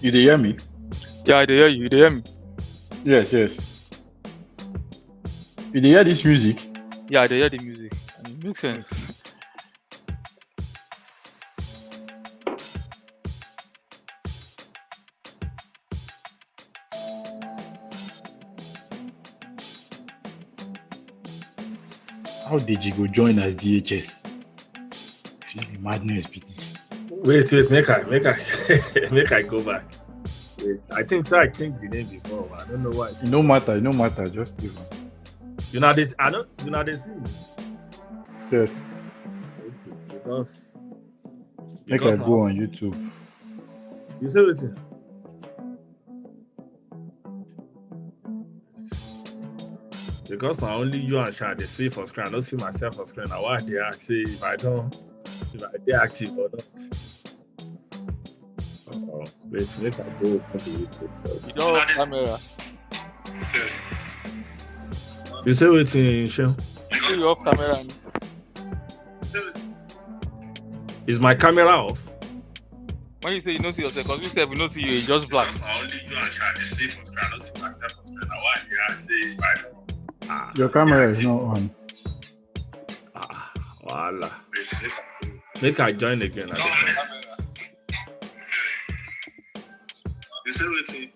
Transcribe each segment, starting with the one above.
You dey hear me? Yeah, I dey hear you. You dey hear me? Yes. You dey hear this music? Yeah, I dey hear the music. And it makes sense. How did you go join as DHS? The madness be this. Wait, make I make I go back. Wait, I think so. I changed the name before. I don't know why. It no matter. Just leave it. You know this. I don't. You know this. Yes. Because Make I now, go on YouTube. You say what? Because now only you and Sha they see for screen. I don't see myself for screen. Now why they ask say if I dey active or not. Wait, make I go open the YouTube. You don't have camera. Yes. You say waiting, Sha? You you off camera. And Is my camera off? when you say you don't see yourself, because we said we don't see you, it's just black. Because now only you and Sha they see for screen. I don't see myself for screen. Now why they ask say if I don't. Your camera is not on. Voila. Make I join again. You say waiting.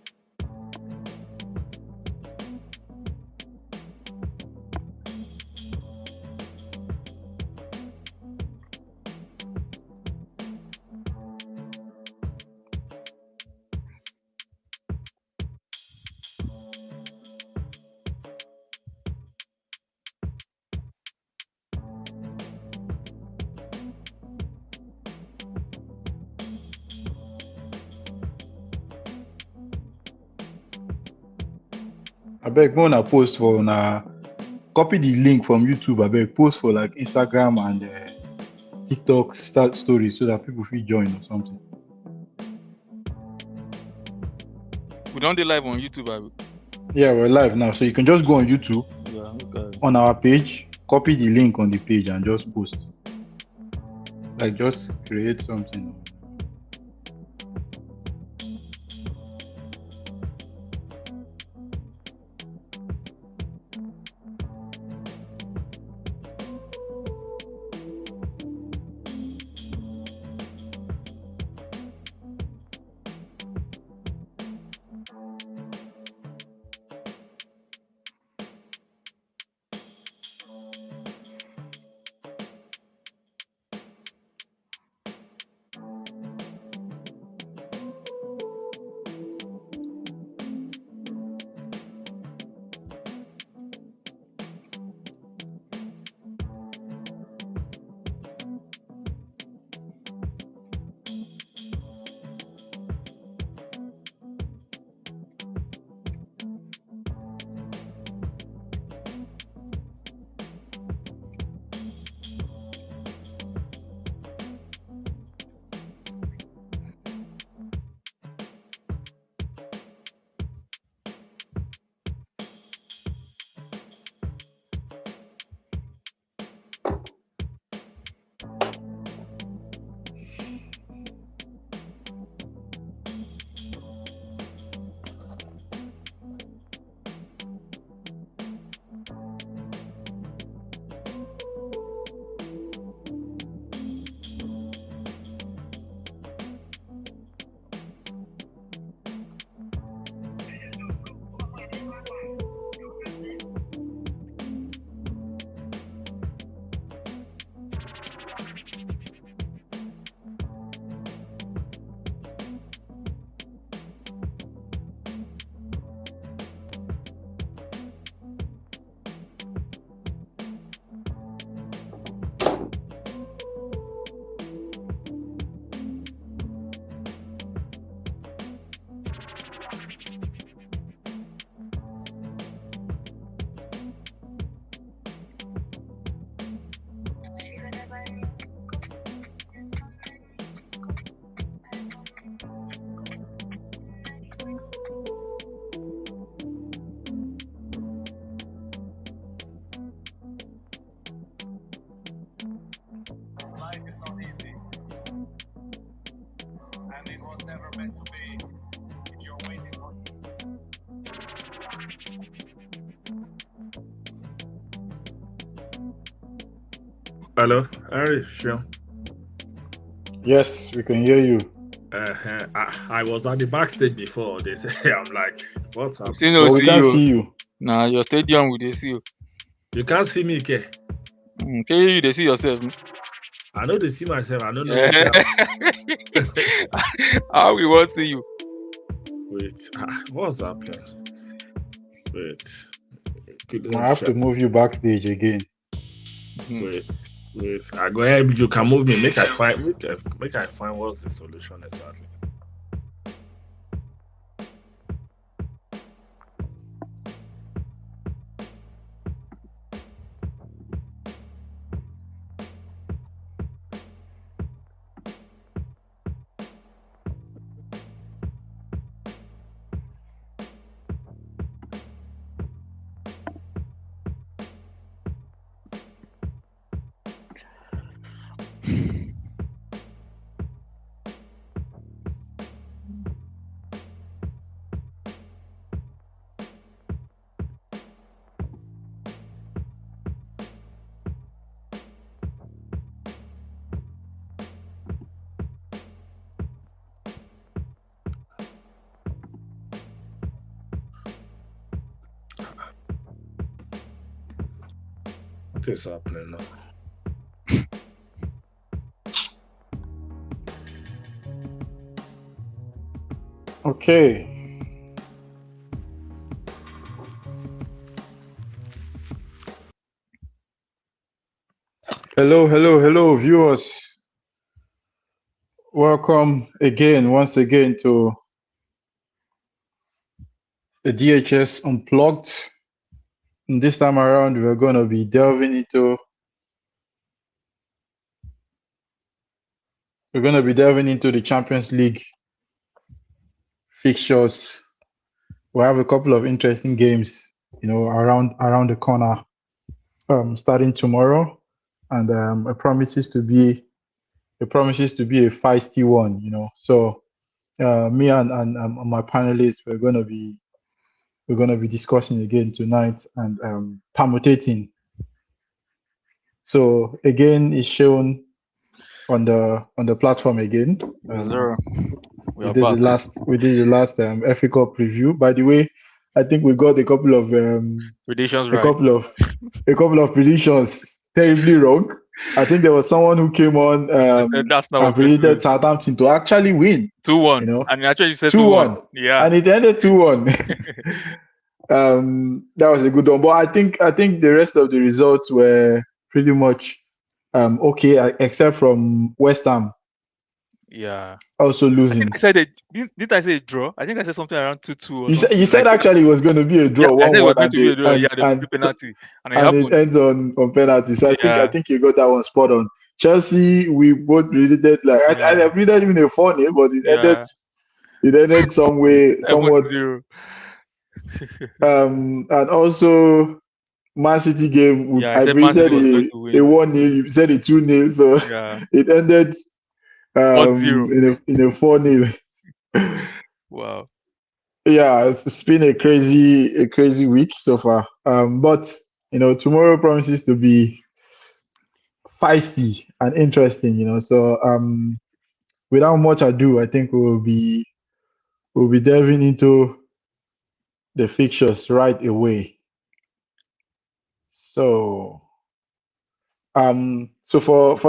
Abeg, go on post for copy the link from YouTube. Abeg, post for like Instagram and TikTok stories so that people feel join or something. We don't do live on YouTube, abi? Yeah, we're live now, so you can just go on YouTube Yeah, okay. on our page, copy the link on the page, and just post. Like, just create something. Hello, Harry, sure. Yes, we can hear you. I was at the backstage before. They say I'm like, what's We still happening? no But we see can't you. see you. Nah, your stadium we dey see you. You can't see me, K. Can you dey see yourself? I know they see myself. I don't know what Eh, How we want see you? Wait, what's happening? Wait, I couldn't have to check. move you backstage again. Wait, wait. I go ahead. You can move me. Make I find what's the solution exactly. What is happening now? Okay. Hello, viewers. Welcome again, once again, to the DHS Unplugged. And this time around, we're going to be delving into the Champions League fixtures. We have a couple of interesting games, around the corner, starting tomorrow, and it promises to be a feisty one. So me and my panelists, we're gonna be discussing again tonight and permutating. So again, it's shown on the platform again. Yes, sir. We are did back. we did the last FA Cup preview. By the way, I think we got a couple of Predictions a right. couple of predictions terribly wrong. I think there was someone who came on That's not and what's going to predicted win. Southampton to actually win. 2-1. You know, And actually you said 2-1. 2-1. Yeah. And it ended 2-1. That was a good one. But I think the rest of the results were pretty much okay, except from West Ham Yeah. also I think losing. I said didn't I say a draw? I think I said something around 2-2 or You something. said actually it was going to be a draw, Yeah, I said it 1-1, was going to be a draw. Yeah, the penalty. And it and it happened. ends on penalty. So I Yeah. think you got that one spot on. Chelsea, we both predicted I predicted even a 4-0, but it ended some way, somewhat. 7-0. And also Man City game, Yeah, I I said Man City was going predicted to a win. 1-0. You said a 2-0, so Yeah. it ended 1-0. in a 4-0. Wow. Yeah, it's been a crazy week so far. But tomorrow promises to be feisty and interesting. So without much ado, I think we'll be delving into the fixtures right away. So for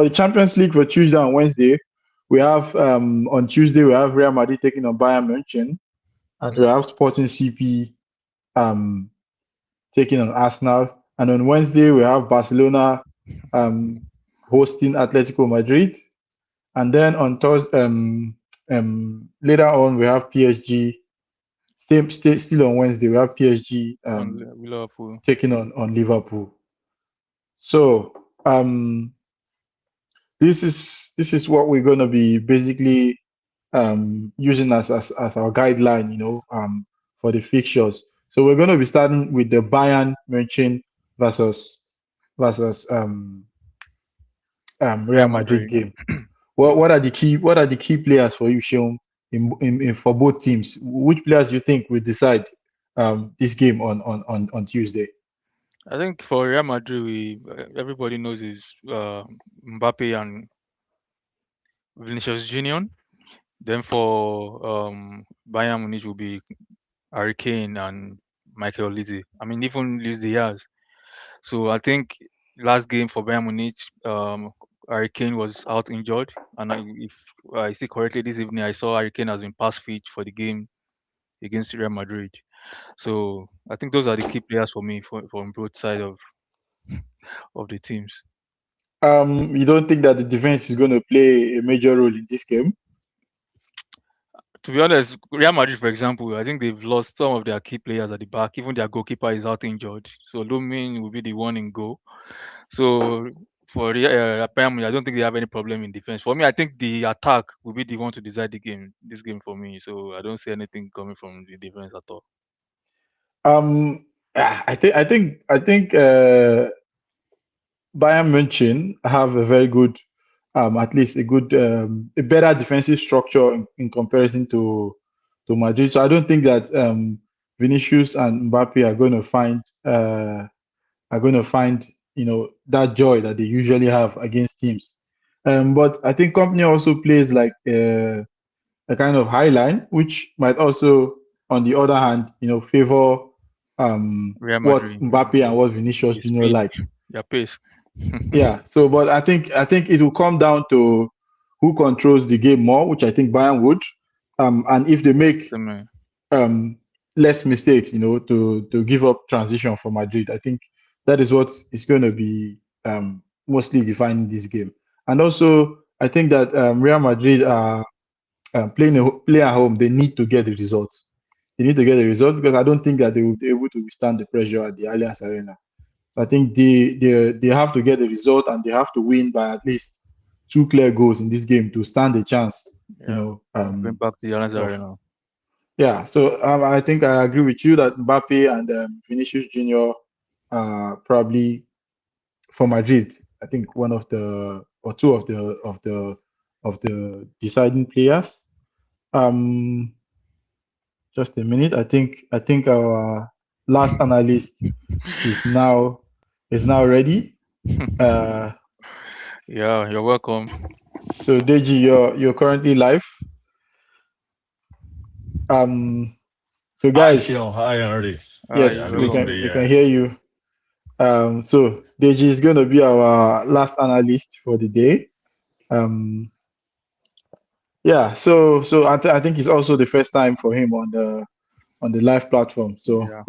the Champions League for Tuesday and Wednesday, we have on Tuesday we have Real Madrid taking on Bayern München, and we have Sporting CP taking on Arsenal, and on Wednesday we have Barcelona hosting Atletico Madrid, and then on Thursday later on we have PSG. Still on Wednesday we have PSG On Liverpool. taking on Liverpool. So this is what we're going to be basically using as our guideline, for the fixtures. So we're going to be starting with the Bayern München versus Real Madrid game. What are the key players for you, Sean? for both teams. Which players you think will decide this game on Tuesday? I think for Real Madrid, everybody knows is Mbappe and Vinicius Junior. Then for Bayern Munich will be Harry Kane and Michael Olise. I mean, even Luis Diaz. So I think last game for Bayern Munich, Harry Kane was out injured, and if I see correctly this evening, I saw Harry Kane has been pass fit for the game against Real Madrid. So I think those are the key players for me from both sides of the teams. You don't think that the defense is going to play a major role in this game? To be honest, Real Madrid, for example, I think they've lost some of their key players at the back. Even their goalkeeper is out injured. So Lumin will be the one in goal. So for Bayern Munich, I don't think they have any problem in defense. For me, I think the attack will be the one to decide this game for me. So I don't see anything coming from the defense at all. I think Bayern München have a very good, at least a better defensive structure in comparison to Madrid. So I don't think that Vinicius and Mbappe are going to find that joy that they usually have against teams. But I think company also plays like a kind of high line, which might also, on the other hand, favor Real what Madrid, Mbappe and what Vinicius the Junior speed, likes. their pace. Yeah. So, but I think it will come down to who controls the game more, which I think Bayern would, and if they make Same, um, less mistakes, to give up transition for Madrid. I think that is what is going to be mostly defining this game. And also, I think that Real Madrid are play at home. They need to get the results. They need to get the result because I don't think that they will be able to withstand the pressure at the Allianz Arena. So I think they have to get the result and they have to win by at least two clear goals in this game to stand a chance. yeah. Going back to the Allianz Of Arena. yeah, so I think I agree with you that Mbappe and Vinicius Junior are probably for Madrid. I think one of the or two of the deciding players. Um, just a minute. I think our last analyst is now ready. Yeah, you're welcome. So Deji, you're currently live. So Hi, guys, Shion. Hi, Henry. yes, I'm You're we good to welcome. can be we can here. hear you. So Deji is going to be our last analyst for the day. Um, yeah, so I think it's also the first time for him on the live platform. So Yeah.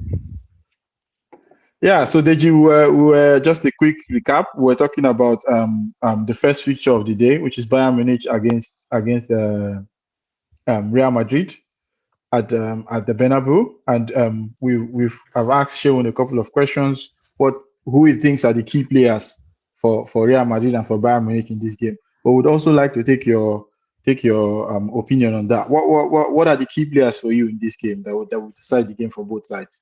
yeah, so Deji, we were just a quick recap. We're talking about the first fixture of the day, which is Bayern Munich against Real Madrid at the Bernabeu, and I've asked Sean a couple of questions. Who he thinks are the key players for Real Madrid and for Bayern Munich in this game. But would also like to take your opinion on that. What are the key players for you in this game that would decide the game for both sides?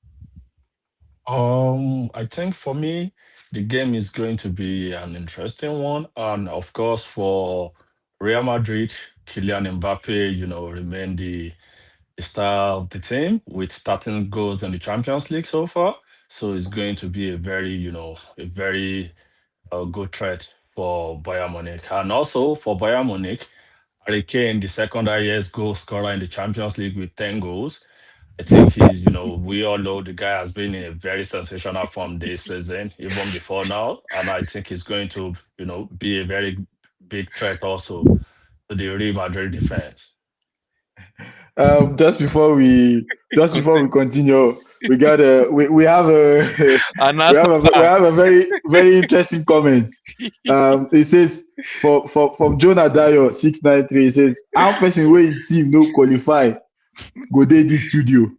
I think for me, the game is going to be an interesting one, and of course for Real Madrid, Kylian Mbappe, remain the star of the team with 13 goals in the Champions League so far. So it's going to be a very good threat for Bayern Munich, and also for Bayern Munich, Harry Kane, the second highest goal scorer in the Champions League with 10 goals. I think we all know the guy has been in a very sensational form this season, even before now. And I think he's going to, be a very big threat also to the Real Madrid defense. Um, just before we just before we Continue. continue, we have a And we Arsenal have a very interesting comment. It says for from Jonah Dayo 693. It says how person wey im team no qualify go dey this studio.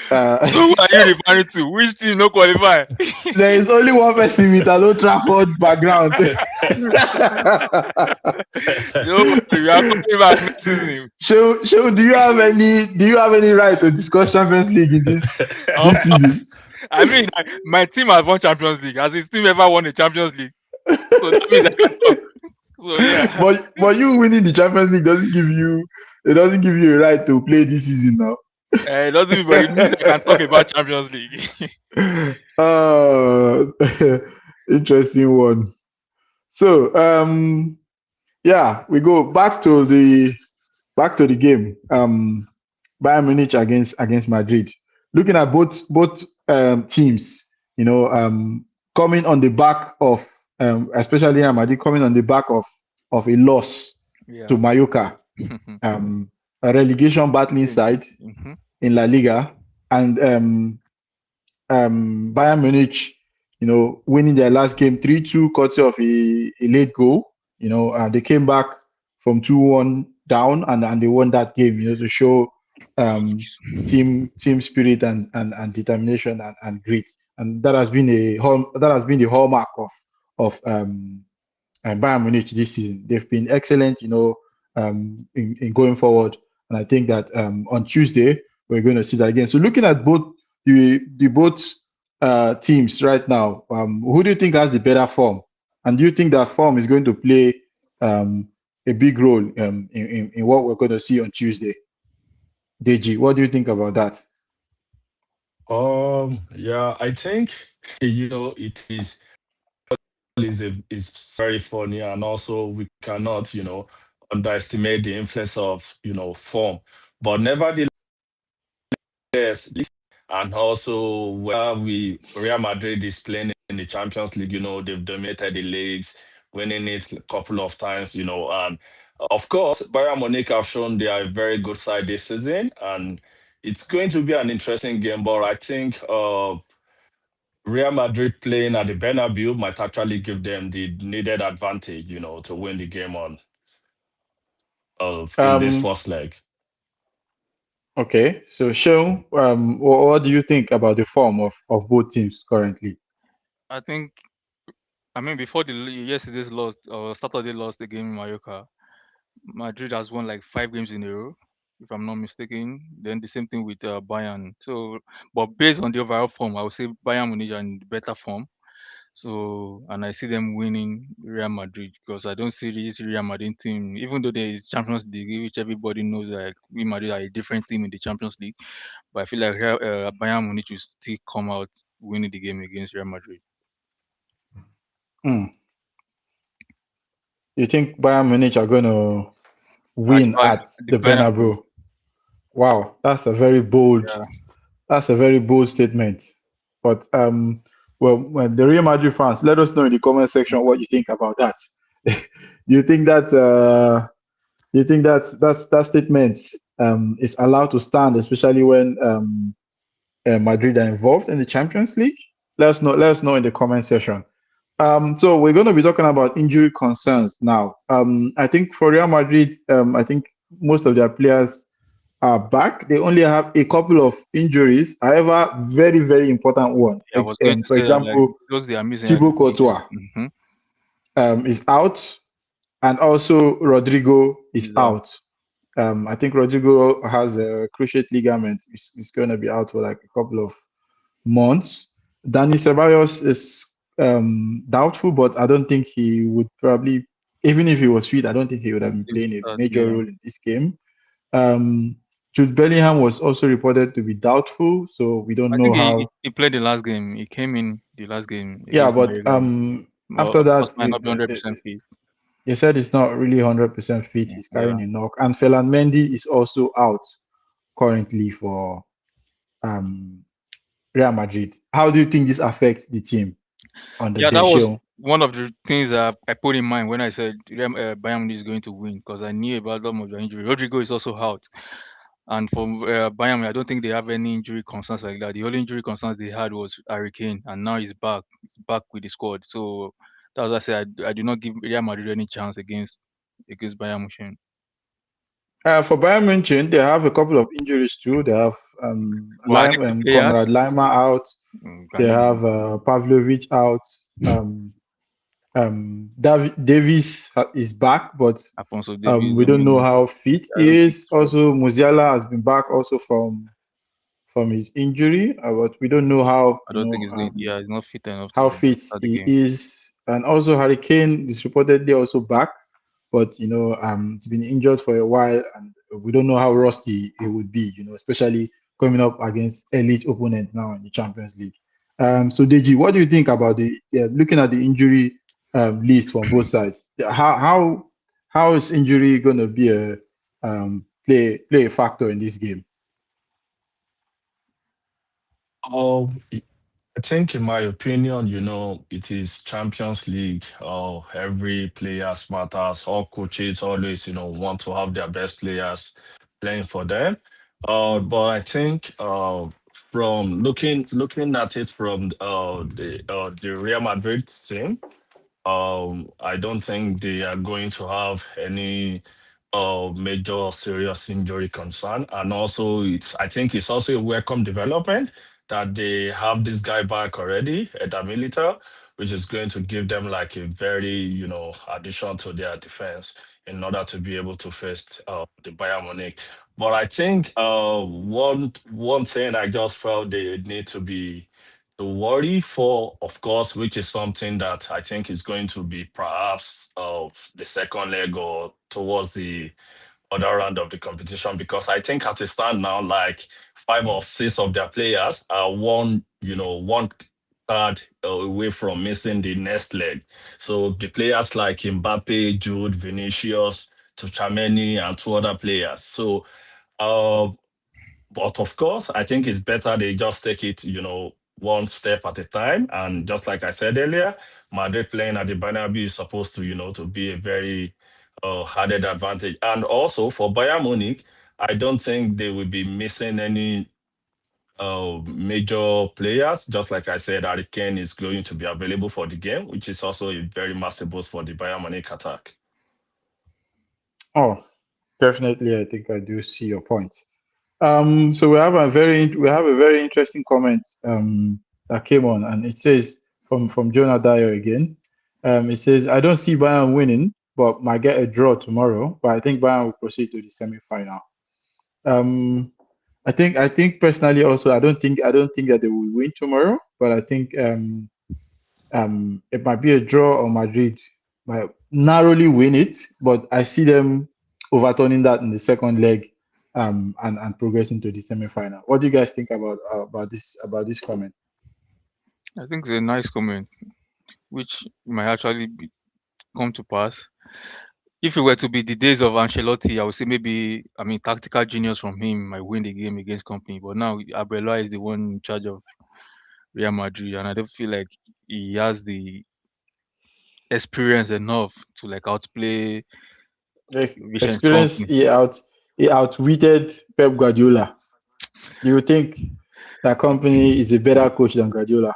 So who are you referring to? Which team no qualify? There is only one person with an Old Trafford background. No, we are coming back next season. Show, do you have any right to discuss Champions League in Um, this season? I mean, my team has won Champions League. Has his team ever won a Champions League? So that means I can talk. So yeah, But you winning the Champions League doesn't give you It doesn't give you a right to play this season now. It doesn't mean, but it means I can talk about Champions League. uh, interesting one. So yeah, we go back to the game. Bayern Munich against Madrid. Looking at both teams, coming on the back of especially Real Madrid coming on the back of a loss to Yeah. Mallorca, a relegation battling side Mm-hmm. in La Liga, and Bayern Munich, winning their last game 3-2, courtesy of a late goal. They came back from 2-1 down, and they won that game. To show um, team spirit and determination and grit, and that has been the hallmark of Bayern Munich this season. They've been excellent, in going forward. And I think that on Tuesday we're going to see that again. So looking at both the both teams right now, who do you think has the better form? And do you think that form is going to play a big role in what we're going to see on Tuesday? Deji, what do you think about that? Yeah, I think it is very funny, and also we cannot underestimate the influence of form. But nevertheless, and also where we Real Madrid is playing in the Champions League, they've dominated the leagues, winning it a couple of times, and of course Bayern Munich have shown they are a very good side this season, and it's going to be an interesting game. But I think Real Madrid playing at the Bernabeu might actually give them the needed advantage, to win the game on of in this Um, first leg. okay, so Sean, what do you think about the form of both teams currently? I think, I mean, before yesterday's loss or Saturday lost the game in Mallorca, Madrid has won like 5 games in a row, if I'm not mistaken. Then the same thing with Bayern. So, but based on the overall form, I would say Bayern Munich are in better form. So, and I see them winning Real Madrid because I don't see this Real Madrid team, even though there is Champions League, which everybody knows like Real Madrid are a different team in the Champions League. But I feel like Bayern Munich will still come out winning the game against Real Madrid. Hmm. You think Bayern Munich are going to At the win back, at the the Bernabeu. Bernabeu? Wow, Yeah, that's a very bold statement. But well, the Real Madrid fans, let us know in the comment section what you think about that. Do you think that statement is allowed to stand, especially when Madrid are involved in the Champions League? Let us know. Let us know in the comment section. So we're going to be talking about injury concerns now. I think for Real Madrid, I think most of their players are back. They only have a couple of injuries. However, very, very important one. yeah, I was going to For say that like example, those they are missing are Thibaut injured. Courtois is out, and also Rodrigo is He's out. out. I think Rodrigo has a cruciate ligament. He's going to be out for like a couple of months. Danny Ceballos is doubtful, but I don't think he would probably, even if he was fit, I don't think he would have been He's playing a out, major yeah. role in this game. Um, Jude Bellingham was also reported to be doubtful, so we don't I know think he, he how. he played the last game. He came in the last game Yeah, against but Mayorga. Well, after of course, that, might not be 100% fit. they said it's not really 100% fit. He's Yeah, carrying a knock, and Felan Mendy is also out currently for um, Real Madrid. How do you think this affects the team on the yeah, day, that was Sheon? one of the things I put in mind when I said Bayern Munich is going to win because I knew about some of the injury. Rodrigo is also out, and for Bayern Munich, I don't think they have any injury concerns like that. The only injury concerns they had was Hurricane, and now he's back. He's back with the squad. So that's why I said I do not give Real Madrid any chance against Bayern Munich. For Bayern Munich, they have a couple of injuries too. They have Well, are they good players? Konrad Lima out. They Can they have Pavlovic out. Davis is back, but Alfonso Davies? we I don't know mean, how fit I he don't think is. so. Also, Musiala has been back also from his injury, but we don't know how I don't think he's going. Yeah, he's not fit enough how to fit start the he game. is. And also, Hurricane is reportedly also back, but it's been injured for a while, and we don't know how rusty it would be. Especially coming up against elite opponents now in the Champions League. So Deji, what do you think about looking at the injury list from both sides? How is injury going to be a play a factor in this game? Oh, I think, in my opinion, it is Champions League. Every player matters. All coaches always, want to have their best players playing for them. But I think, from looking at it from the Real Madrid team, I don't think they are going to have any major serious injury concern. And also, I think it's also a welcome development that they have this guy back already, Eda Milita, which is going to give them like a very, addition to their defense in order to be able to face the Bayern Munich. But I think one thing I just felt they need to worry for, of course, which is something that I think is going to be perhaps the second leg or towards the other round of the competition, because I think as it stand now, like 5 or 6 of their players are one card away from missing the next leg. So the players like Mbappe, Jude, Vinicius, Tuchameni, and 2 other players. So uh, but of course, I think it's better they just take it, one step at a time. And just like I said earlier, Madrid playing at the Bernabeu is supposed to, to be a very added advantage. And also for Bayern Munich, I don't think they will be missing any major players. Just like I said, Harry Kane is going to be available for the game, which is also a very massive boost for the Bayern Munich attack. Oh, definitely. I think I do see your point. So we have a very interesting comment that came on, and it says from Jonah Dyer again. It says, I don't see Bayern winning, but might get a draw tomorrow. But I think Bayern will proceed to the semi-final. Um, I think personally also I don't think that they will win tomorrow, but I think it might be a draw, or Madrid might narrowly win it, but I see them overturning that in the second leg, and progressing to the semi-final. What do you guys think about this comment? I think it's a nice comment, which might actually come to pass. If it were to be the days of Ancelotti, I would say maybe, I mean, tactical genius from him might win the game against company. But now Abela is the one in charge of Real Madrid, and I don't feel like he has the experience enough to like outplay Vincent's Experience, company. he outwitted Pep Guardiola. Do you think that company is a better coach than Guardiola?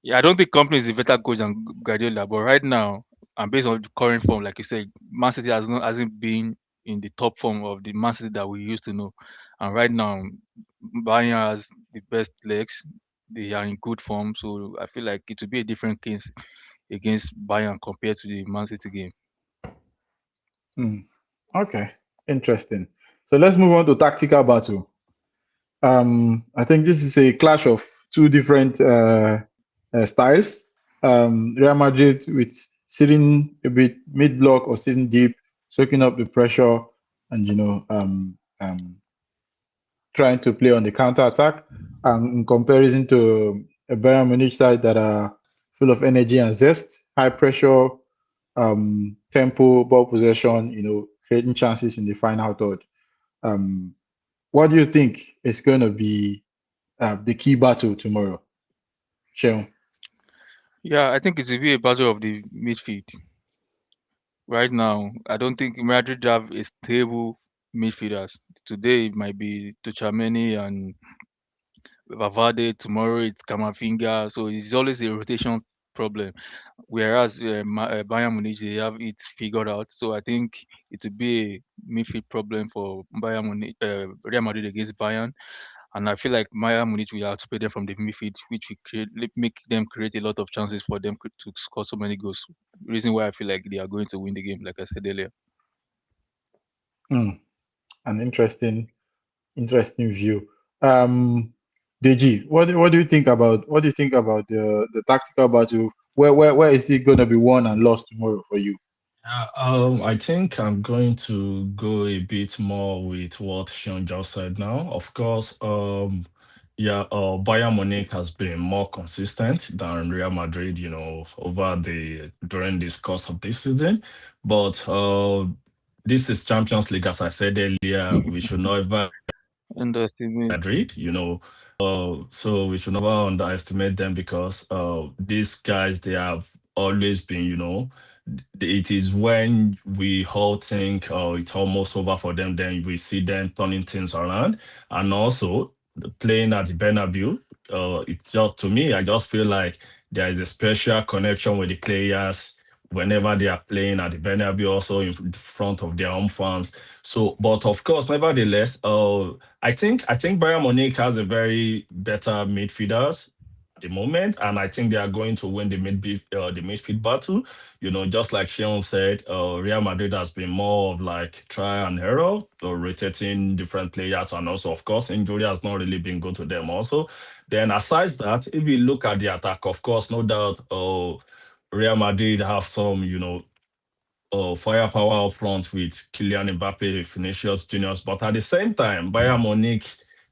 Yeah, I don't think company is a better coach than Guardiola, but right now, and based on the current form, like you said, Man City hasn't been in the top form of the Man City that we used to know. And right now, Bayern has the best legs. They are in good form, so I feel like it would be a different case against Bayern compared to the Man City game. Hmm. Okay, interesting. So let's move on to tactical battle. I think this is a clash of two different styles. Real Madrid with sitting a bit mid block or sitting deep, soaking up the pressure, and trying to play on the counter attack. In comparison to a Bayern Munich side that are full of energy and zest, high pressure, tempo, ball possession, creating chances in the final third. Um, what do you think is going to be the key battle tomorrow, Sheon? Yeah, I think it will be a battle of the midfield. Right now, I don't think Madrid have a stable midfielders. Today it might be Tuchameni and Vavade. Tomorrow it's Kamavinga. So it's always a rotation problem. Whereas Bayern Munich, they have it figured out. So I think it will be a midfield problem for Real Madrid against Bayern. And I feel like Bayern Munich will outplay them from the midfield, which will make them create a lot of chances for them to score so many goals. Reason why I feel like they are going to win the game, like I said earlier. Hmm, an interesting view. Um, Deji, what do you think about the tactical battle? Where is it going to be won and lost tomorrow for you? I think I'm going to go a bit more with what Sean just said now. Of course, yeah, Bayern Munich has been more consistent than Real Madrid, over the during this course of this season. But this is Champions League, as I said earlier. We should not ever Underestimate. Madrid, so we should never underestimate them because these guys they have always been, it is when we all think it's almost over for them, then we see them turning things around, and also playing at the Bernabeu. It just to me, I just feel like there is a special connection with the players whenever they are playing at the Bernabeu, also in front of their home fans. So, but of course, nevertheless, I think Bayern Munich has a very better midfielders at the moment, and I think they are going to win the midfield battle. Just like Sean said, Real Madrid has been more of like try and error, rotating different players, and also of course injury has not really been good to them. Also, then aside that, if you look at the attack, of course, no doubt, Real Madrid have some, firepower up front with Kylian Mbappe, Vinicius Juniors. But at the same time, Bayern Munich,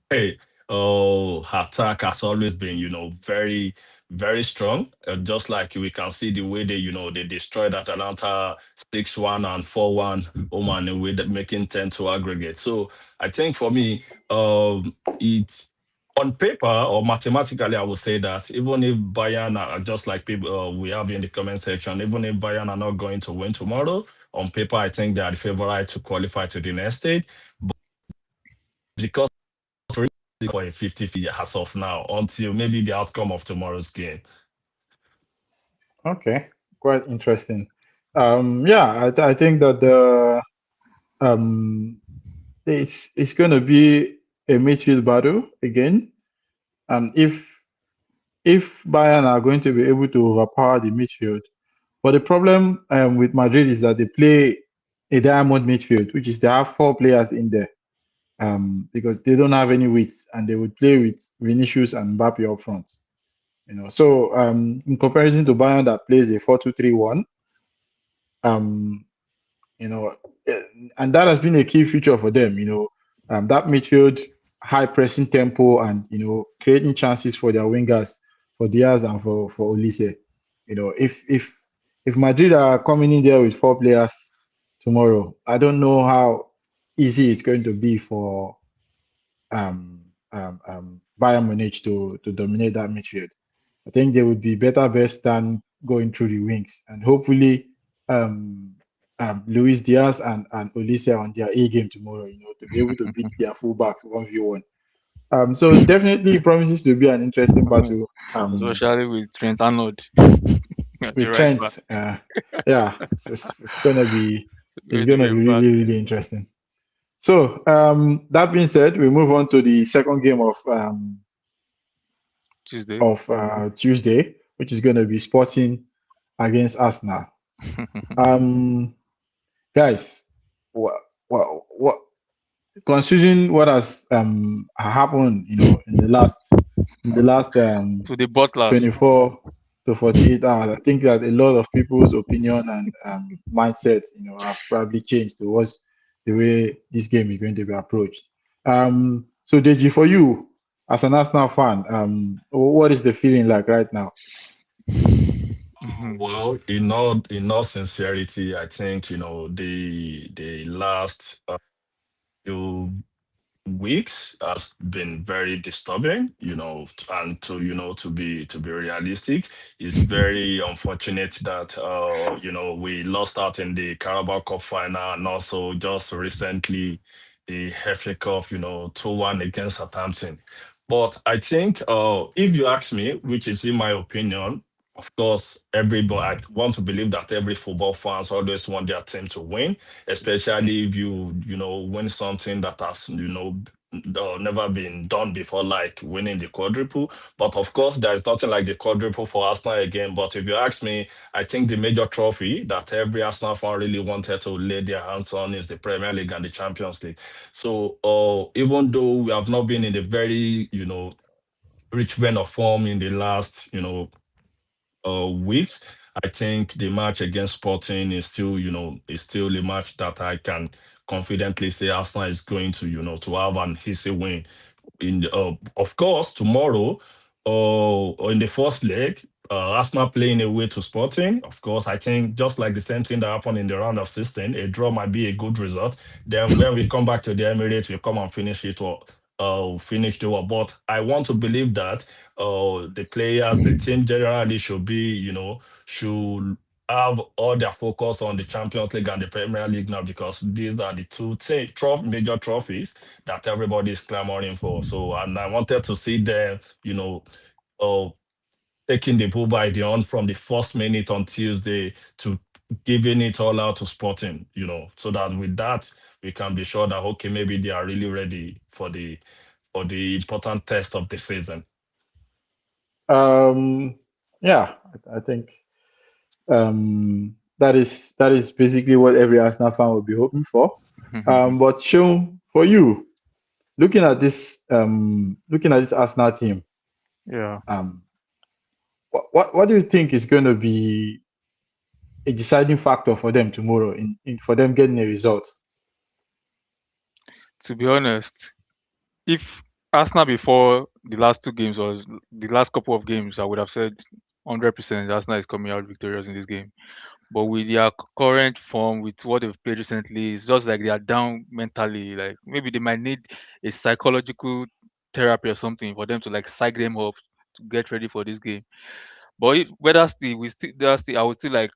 hey, attack has always been, very, very strong. Just like we can see the way they destroyed Atalanta 6-1 and 4-1, oh man, with making 10 to aggregate. So I think for me, it's on paper or mathematically, I would say that even if Bayern are just like people we have in the comment section, even if Bayern are not going to win tomorrow, on paper, I think they are the favorite to qualify to the next stage. But because for a 50 as of now, until maybe the outcome of tomorrow's game. Okay, quite interesting. Yeah, I think that the um it's going to be a midfield battle again. If Bayern are going to be able to overpower the midfield, but the problem with Madrid is that they play a diamond midfield, which is they have four players in there because they don't have any width, and they would play with Vinicius and Mbappe up front. So in comparison to Bayern that plays a 4-2-3-1, um, you know, eh, and that has been a key feature for them. That midfield high pressing tempo and creating chances for their wingers, for Diaz and for Olise. If Madrid are coming in there with four players tomorrow, I don't know how easy it's going to be for Bayern Munich to dominate that midfield. I think they would be better best than going through the wings, and hopefully um, Luis Diaz and Olise on their A game tomorrow, to be able to beat their fullbacks 1v1. So definitely it promises to be an interesting battle Especially with Trent Arnold at the with right back. Trent. Yeah, it's gonna be It's going to be a really battle. really interesting. So that being said, we move on to the second game Tuesday. of Tuesday, which is going to be Sporting against Arsenal. Um, Guys, what considering what has happened, in the last To the Butlers. 24 to 48 hours, I think that a lot of people's opinion and mindset, have probably changed towards the way this game is going to be approached. So Deji, for you as an Arsenal fan, what is the feeling like right now? Well, in all sincerity, I think the last few weeks has been very disturbing, and to be realistic, it's very unfortunate that we lost out in the Carabao Cup final, and also just recently the FA Cup, 2-1 against Southampton. But I think if you ask me, which is in my opinion, of course, everybody, I want to believe that every football fans always want their team to win, especially if you win something that has never been done before, like winning the quadruple. But of course, there is nothing like the quadruple for Arsenal again. But if you ask me, I think the major trophy that every Arsenal fan really wanted to lay their hands on is the Premier League and the Champions League. So even though we have not been in a very rich vein of form in the last weeks, I think the match against Sporting is still, is still a match that I can confidently say Arsenal is going to, to have an easy win. Of course, tomorrow, or in the first leg, Arsenal playing away to Sporting. Of course, I think just like the same thing that happened in the round of 16, a draw might be a good result. Then when we come back to the Emirates, we come and finish it or finish the war. But I want to believe that the players, the team generally should be, should have all their focus on the Champions League and the Premier League now, because these are the two major trophies that everybody is clamoring for. So, and I wanted to see them, uh, taking the bull by the horn from the first minute on Tuesday to giving it all out to Sporting, so that with that we can be sure that okay, maybe they are really ready for the important test of the season. Um, yeah, I think that is basically what every Arsenal fan would be hoping for. But Sean, for you, looking at this Arsenal team, Yeah. um, what do you think is going to be a deciding factor for them tomorrow in for them getting a result? To be honest, if Arsenal before the last two games or the last couple of games, I would have said 100% Arsenal is coming out victorious in this game. But with their current form, with what they've played recently, it's just like they are down mentally. Like maybe they might need a psychological therapy or something for them to like psych them up to get ready for this game. But if, whether still we still that's still I would still like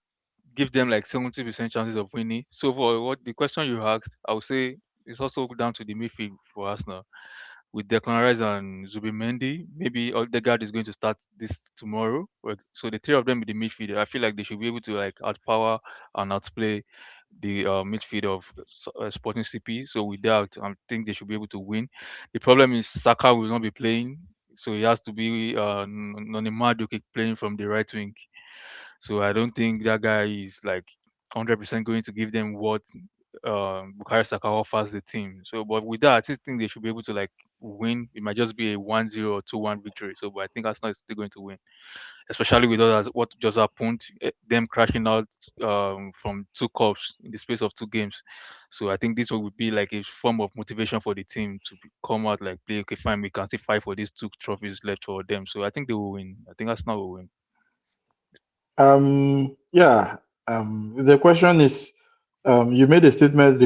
give them like 70% chances of winning. So for what the question you asked, I would say it's also down to the midfield for Arsenal with Declan Rice and Zubimendi. Maybe Odegaard is going to start this tomorrow. So the three of them in the midfield, I feel like they should be able to like outpower and outplay the midfield of Sporting CP. So with that, I think they should be able to win. The problem is Saka will not be playing, so he has to be Noni Madueke playing from the right wing. So I don't think that guy is like 100% going to give them what Bukayo Saka offers the team. So, but with that, I still think they should be able to like win. It might just be a 1-0 or 2-1 victory. So, but I think Arsenal is still going to win, especially with others, what just happened, them crashing out from two cups in the space of two games. So I think this would be like a form of motivation for the team to come out like play. Okay, fine, we can still fight for these two trophies left for them. So I think they will win. I think Arsenal will win. Yeah. The question is, you made a statement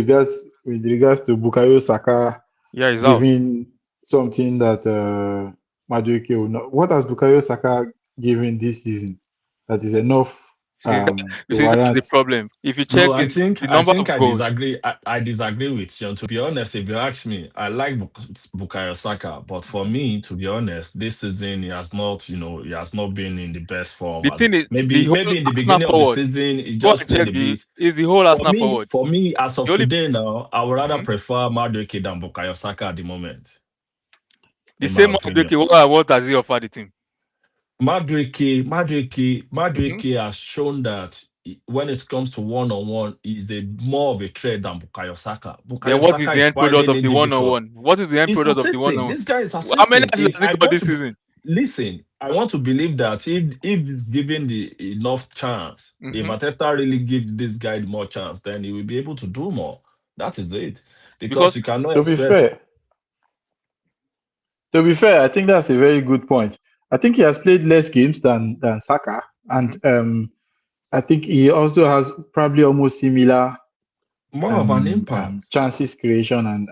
with regards to Bukayo Saka Yeah, he's out. giving something that Madueke will not. What has Bukayo Saka given this season that is enough See, that, you to see, that's the warrant? problem. If you No, check the I number think of I goals, disagree. I disagree with John. To be honest, if you ask me, I like Bukayo Saka, but for me, to be honest, this season he has not, he has not been in the best form. the As thing is, the whole maybe in the Arsenal beginning of the forward, season, he go just and played check a the bit. is the whole Arsenal forward. For me, as The of only today now, I would rather mhm. prefer Madueke than Bukayo Saka at the moment, The in my same opinion. Madueke, what has he offered the team? Hmm. Madueke has shown that when it comes to one-on-one, he's a more of a threat than Bukayo Saka. Then Bukayo what is Saka the is end product finding of it the one on difficult. one? What is the end He's product of the one assisting. on one? This guy is How many assisting. assists has he I got want this to season? listen. I want to believe that if he's given the enough chance, if Hmm. Mateta really gives this guy more chance, then he will be able to do more. That is it. Because Because you cannot To be expect. fair, to be fair, I think that's a very good point. I think he has played less games than Saka, and mhm, I think he also has probably almost similar More of an impact. chances creation and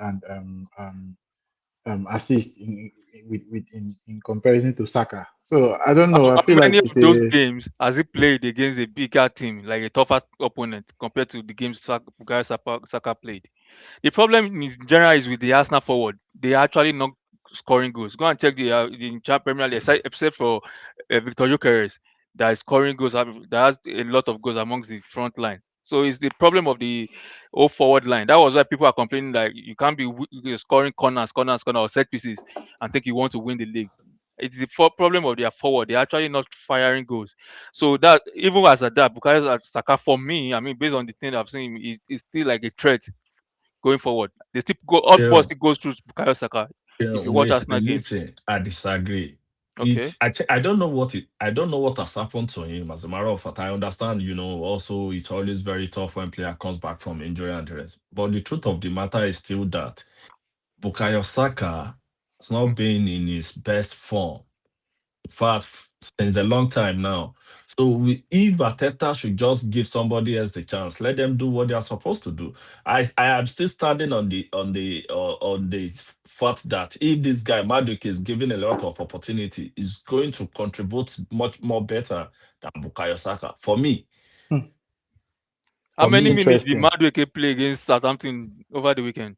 assist in comparison to Saka. So I don't know. I how feel many like of those games has he played against a bigger team, like a tougher opponent, compared to the games Bukayo Saka played? The problem is in general is with the Arsenal forward. They are actually not scoring goals. Go and check the Premier League, except for Victor Gyökeres, that is scoring goals. That has a lot of goals amongst the front line. So it's the problem of the whole forward line. That was why people are complaining that you can't be scoring corners, or set pieces and think you want to win the league. It's the problem of their forward. They're actually not firing goals. So that even as at that, Bukayo Saka for me, I mean, based on the thing I've seen, is still like a threat going forward. They still go all Yeah, ball still goes through Bukayo Saka yeah, if you watch wait, Arsenal games. listen, I disagree. Okay. I don't know I don't know what has happened to him. As a matter of fact, I understand, also it's always very tough when player comes back from injury and the rest. But the truth of the matter is still that Bukayo Saka has not Hmm. been in his best form. In fact, since a long time now. So if Ateta should just give somebody else the chance, let them do what they are supposed to do. I am still standing on the fact that if this guy Maduk is given a lot of opportunity, is going to contribute much more better than Bukayo Saka. For me, Hmm, How for many me, minutes did interesting. Madueke play against Southampton over the weekend?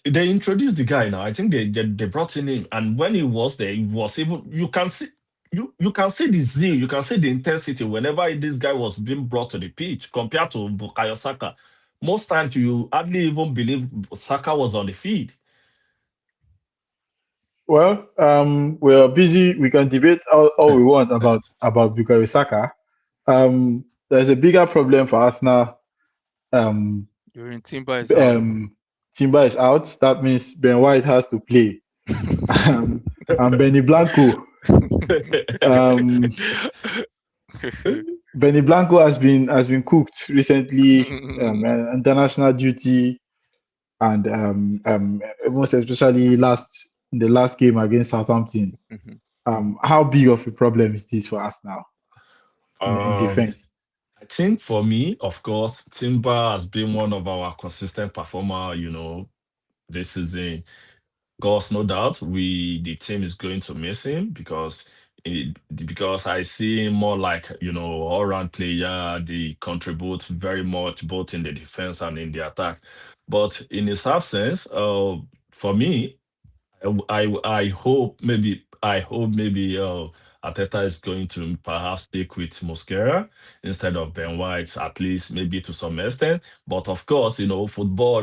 they introduced the guy now. I think they brought in, and when he was there, he was even you can see the zeal, you can see the intensity whenever this guy was being brought to the pitch compared to Bukayo Saka. Most times you hardly even believe Saka was on the field. Well, we're busy. We can debate all we want about Bukayo Saka. There's a bigger problem for Arsenal. Um, During Timber is out. um, Timber is out. That means Ben White has to play. Um, and Benny Blanco. Um, Benny Blanco has been cooked recently. International duty and most especially in the last game against Southampton. How big of a problem is this for us now in um, defense? I think for me, of course, Timber has been one of our consistent performer. This season. Cause no doubt the team is going to miss him because I see him more like all round player. They contribute very much both in the defense and in the attack. But in his absence, for me, I hope maybe Ateta is going to perhaps stick with Mosquera instead of Ben White, at least maybe to some extent. But of course, football,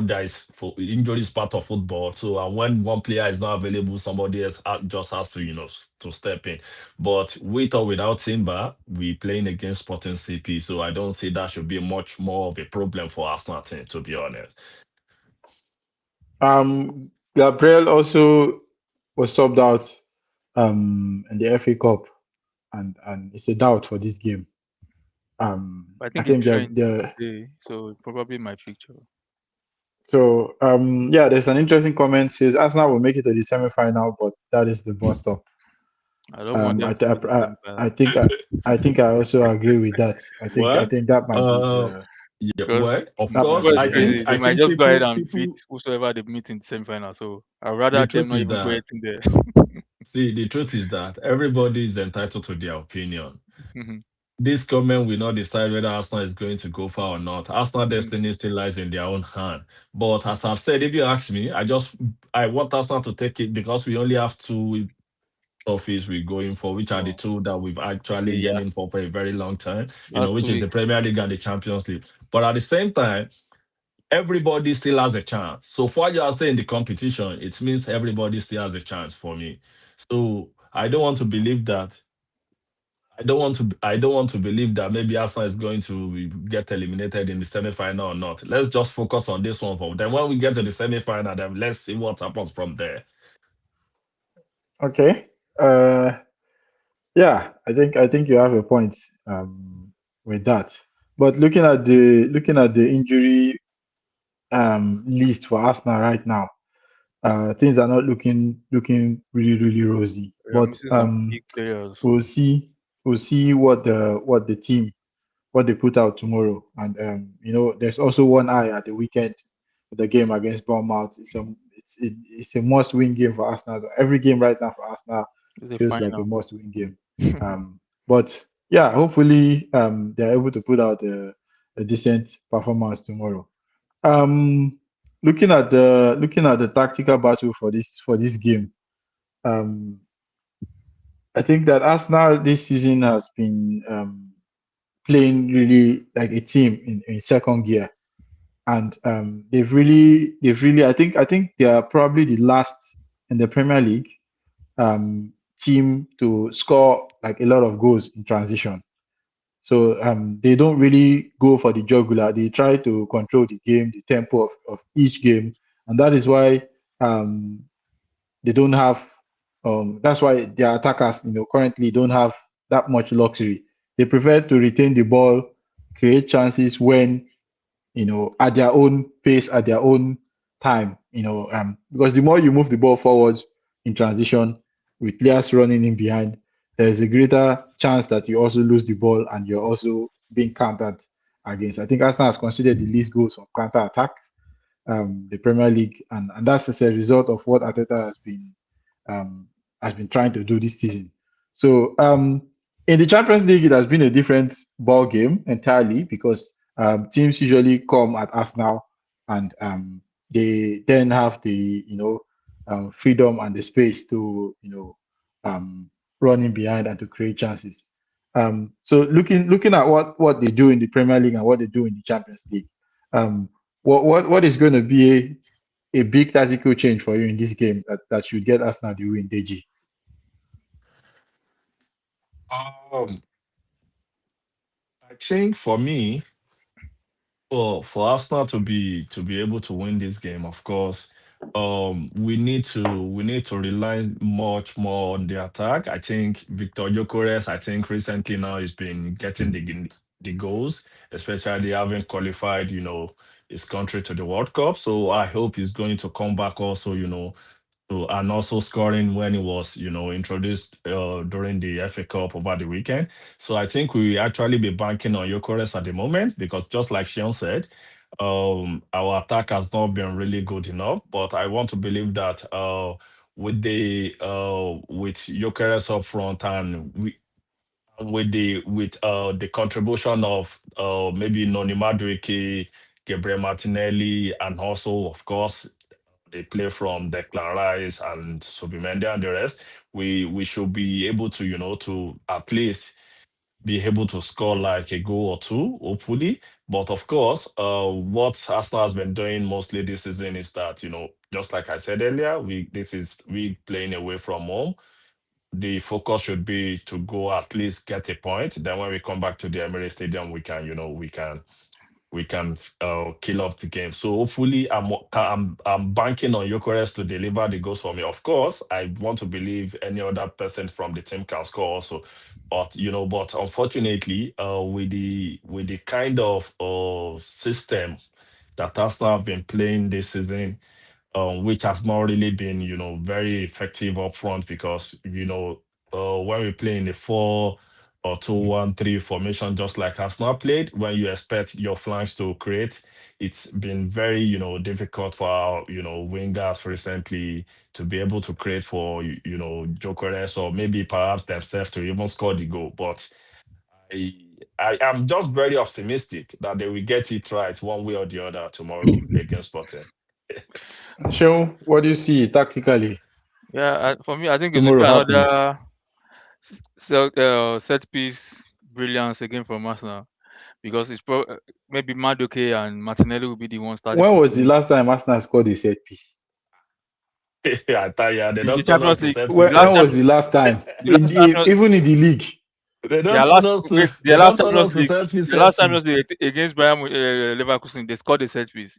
injury is part of football. So when one player is not available, somebody else just has to to step in. But with or without Timber, we playing against Sporting CP, so I don't see that should be much more of a problem for Arsenal team, to be honest. Gabriel also was subbed out in the FA Cup, and it's a doubt for this game. I I think he think joined they're today, so probably my feature. so yeah. There's an interesting comment says Arsenal will make it to the semi-final, but that is the bus stop. I don't want them I, to th- make the I, I semi-final think I, I think I also agree with that. I Well, think that might be uh, the yeah, because well, of that might course, football be is the crazy. They I might think just go ahead and beat people whosoever they meet in the semi-final. So I'd the rather them truth not is even go that in there. the truth is that everybody is entitled to their opinion. Mhm, This comment will not decide whether Arsenal is going to go far or not. Arsenal mhm. destiny still lies in their own hand. But as I've said, if you ask me, I want Arsenal to take it because we only have two trophies we're going for, which are the Oh, two that we've actually okay, yeah, yearning for a very long time, that's which is two. the Premier League and the Champions League. But at the same time, everybody still has a chance. So for you are saying the competition, it means everybody still has a chance for me. So I don't want to believe that. I don't want to believe that maybe Arsenal is going to get eliminated in the semi-final or not. Let's just focus on this one for then when we get to the semi-final, then let's see what happens from there. okay. Uh, yeah, I think you have a point with that. But looking at the injury list for Arsenal right now, things are not looking really rosy. We are But missing some big players. we'll see what they put out tomorrow. And there's also one eye at the weekend with the game against Bournemouth. It's a must-win game for Arsenal. Every game right now for Arsenal It's a feels like a final. must-win game. But yeah, hopefully they're able to put out a decent performance tomorrow. Um, looking at the tactical battle for this game, um, I think that Arsenal this season has been playing really like a team in second gear, and they've really I think they are probably the last in the Premier League team to score like a lot of goals in transition. So they don't really go for the jugular. They try to control the game, the tempo of each game, and that is why um, they don't have That's why their attackers, currently don't have that much luxury. They prefer to retain the ball, create chances when at their own pace, at their own time, because the more you move the ball forward in transition with players running in behind, there's a greater chance that you also lose the ball and you're also being countered against. I think Arsenal has considered the least goals from counter attack, the Premier League, and that's as a result of what Arteta um, has been trying to do this season. So in the Champions League, it has been a different ball game entirely because teams usually come at Arsenal and they then have the freedom and the space to run in behind and to create chances. So looking at what they do in the Premier League and what they do in the Champions League, um, what is going to be a big tactical change for you in this game that should get Arsenal the win, Deji? Um, I think for me, for Arsenal to be able to win this game, of course, we need to rely much more on the attack. I think Victor Gyökeres, I think recently now he's been getting the goals, especially having qualified, his country to the World Cup. So I hope he's going to come back also, and also scoring when he was, introduced during the FA Cup over the weekend. So I think we actually be banking on Gyökeres at the moment because just like Sean said, our attack has not been really good enough. But I want to believe that with Gyökeres up front and with the contribution of maybe Noni Madueke, Gabriel Martinelli, and also of course they play from Declan Rice and Subimendi and the rest, we should be able to, to at least be able to score like a goal or two, hopefully. But of course, what Arsenal has been doing mostly this season is that, just like I said earlier, we playing away from home. The focus should be to go at least get a point. Then when we come back to the Emirates Stadium, we can kill off the game. So hopefully, I'm banking on Gyökeres to deliver the goals for me. Of course, I want to believe any other person from the team can score also, but unfortunately, with the kind of system that Arsenal have been playing this season, which has not really been, very effective up front because, when we play in the 4 or 2-1-3 formation, just like Arsenal played, when you expect your flanks to create, it's been very, difficult for our, wingers recently to be able to create for, Jokeres or maybe perhaps themselves to even score the goal. But I, I am just very optimistic that they will get it right one way or the other tomorrow against Sporting. Sean, what do you see tactically Yeah, for me, I think it will be tomorrow happening? another set piece brilliance again from Arsenal because maybe Madueke and Martinelli will be the ones starting When from was the the last time Arsenal scored a set piece? I tell you, they in the don't turn us Champions to League. set The When, last when pieces. was champion, the last time the last champion, even in the league? They their don't turn last us to wait, they their don't last turn Champions us to League, set their last pieces. Champions League against Bayern Leverkusen, they scored a set piece.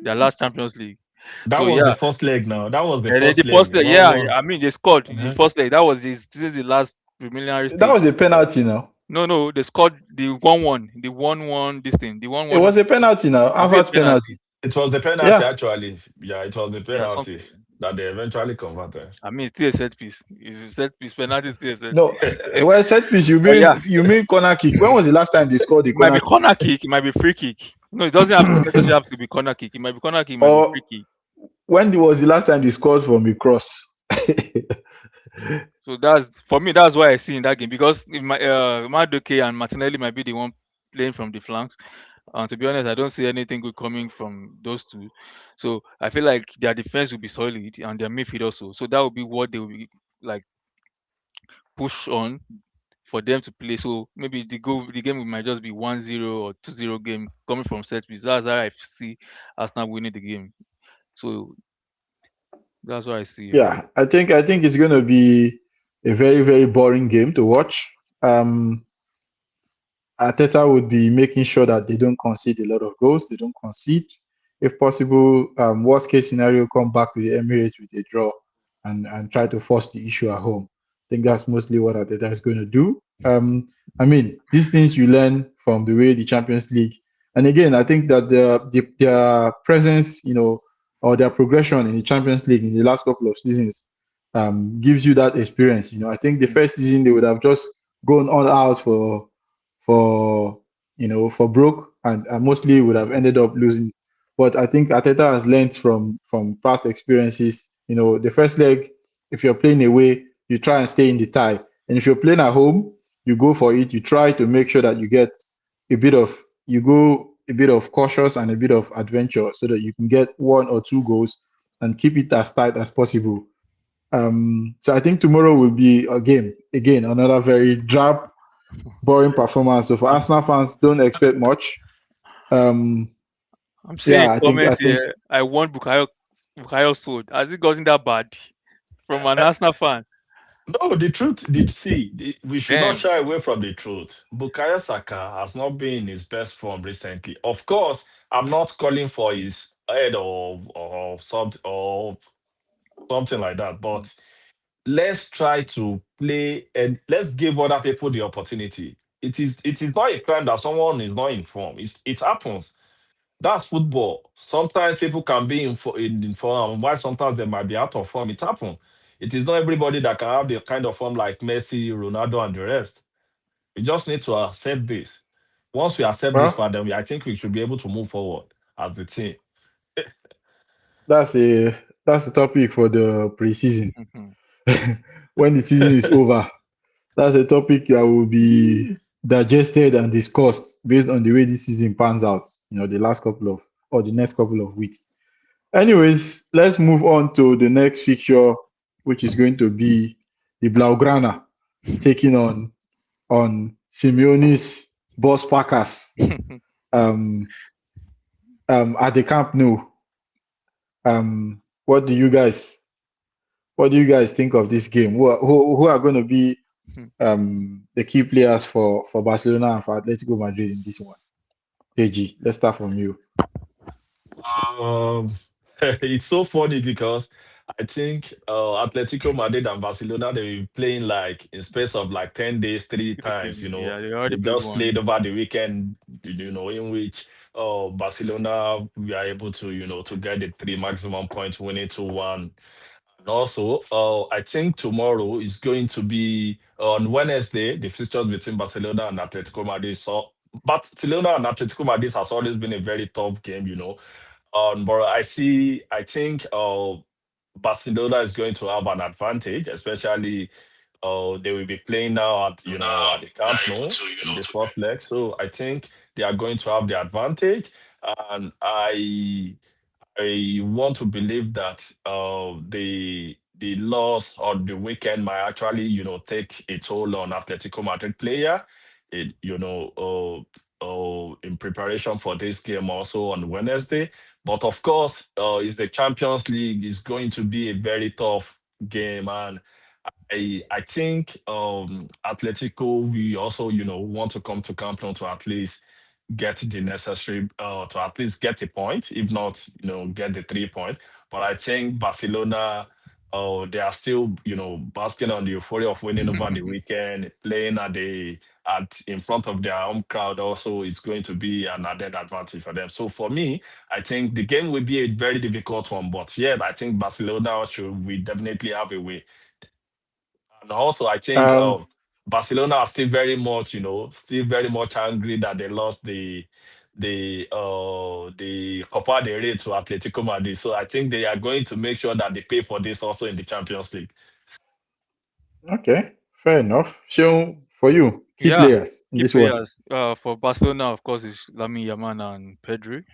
Their last Champions League. That So was the yeah, first leg now. That was the the first first leg. leg, One yeah, one. I mean they scored the Uh-huh. first leg. This is the last preliminary That stage. was a penalty now. No, no, they scored the 1-1, the 1-1 this thing, the It 1-1. was a penalty now. Is it Havertz a penalty? penalty. It was the penalty Yeah. actually. Yeah, it was the Yeah, penalty something. that they eventually converted. I mean, it's still a set piece. It's a set piece. Penalty is still a set No, piece. well, set piece. You But mean yeah, you mean corner kick? When was the last time they scored the it might corner be kick? corner kick. It might be free kick. No, it doesn't have necessarily have to be corner kick. It might be corner kick. It might be free Or kick. was the last time they scored from a cross? So that's for me. That's why I see in that game because if Madueke and Martinelli might be the one playing from the flanks. And to be honest, I don't see anything good coming from those two. So I feel like their defense will be solid and their midfield also. So that will be what they will be like push on for them to play. So maybe the game might just be 1-0 or 2-0 game coming from set piece. That's how I see Arsenal winning the game. So that's what I see. Yeah, I think it's going to be a very very boring game to watch. Arteta would be making sure that they don't concede a lot of goals. They don't concede. If possible, worst case scenario, come back to the Emirates with a draw and try to force the issue at home. I think that's mostly what Arteta is going to do. I mean, these things you learn from the way the Champions League, and again, I think that their presence, or their progression in the Champions League in the last couple of seasons, gives you that experience. I think the first season they would have just gone all out for for broke, and mostly would have ended up losing. But I think Ateta has learned from past experiences. The first leg, if you're playing away, you try and stay in the tie, and if you're playing at home, you go for it. You try to make sure that you get a bit of you go a bit of cautious and a bit of adventure, so that you can get one or two goals and keep it as tight as possible. So I think tomorrow will be a game again, another very drab, boring performance. So for Arsenal fans, don't expect much. Um, I'm seeing yeah, a I comment think here. I want Bukayo sold. Has it gotten that bad from an Arsenal fan? No, the truth, did see, we should not Damn. shy away from the truth. Bukayo Saka has not been in his best form recently. Of course, I'm not calling for his head or something like that, but let's try to play and let's give other people the opportunity. It is not a crime that someone is not in form. It happens. That's football. Sometimes people can be in form, while sometimes they might be out of form. It happens. It is not everybody that can have the kind of form like Messi, Ronaldo, and the rest. We just need to accept this. Once we accept this well, for them, I think we should be able to move forward as a team. that's a that's a topic for the preseason. Mhm. When the season is over, that's a topic that will be digested and discussed based on the way this season pans out. The last couple of or the next couple of weeks. Anyways, let's move on to the next fixture, which is going to be the Blaugrana taking on Simeone's boss Packers um, at the Camp Nou. Um, what do you guys what do you guys think of this game? Who are going to be the key players for Barcelona and for Atletico Madrid in this one? KG, let's start from you. Um, it's so funny because I think Atletico Madrid and Barcelona they were playing like in space of like 10 days, three times. Yeah, they already They played just one. played over the weekend. In which Barcelona we are able to to get the three maximum points, winning 2-1. And also, I think tomorrow is going to be on Wednesday. The fixtures between Barcelona and Atletico Madrid. So Barcelona and Atletico Madrid has always been a very tough game. But I think Barcelona is going to have an advantage, especially they will be playing now at at the Camp Nou in the first leg. So I think they are going to have the advantage, and I want to believe that the loss or the weekend might actually take a toll on Atletico Madrid player. In preparation for this game also on Wednesday. But of course, it's the Champions League. Is going to be a very tough game, and I think Atletico we also want to come to Camp Nou to at least get the necessary to at least get a point, if not get the 3 point. But I think Barcelona. They are still, basking on the euphoria of winning over the weekend, playing at in front of their home crowd. Also, it's going to be an added advantage for them. So for me, I think the game will be a very difficult one. But yeah, I think Barcelona should we definitely have a way. And also, I think Um, Barcelona are still very much, still very much angry that they lost the Copa del Rey to Atletico Madrid. So I think they are going to make sure that they pay for this also in the Champions League. okay, fair enough. Sean, for you, key Yeah, players in key this one. players. For Barcelona, of course, is Lamine Yamal and Pedri.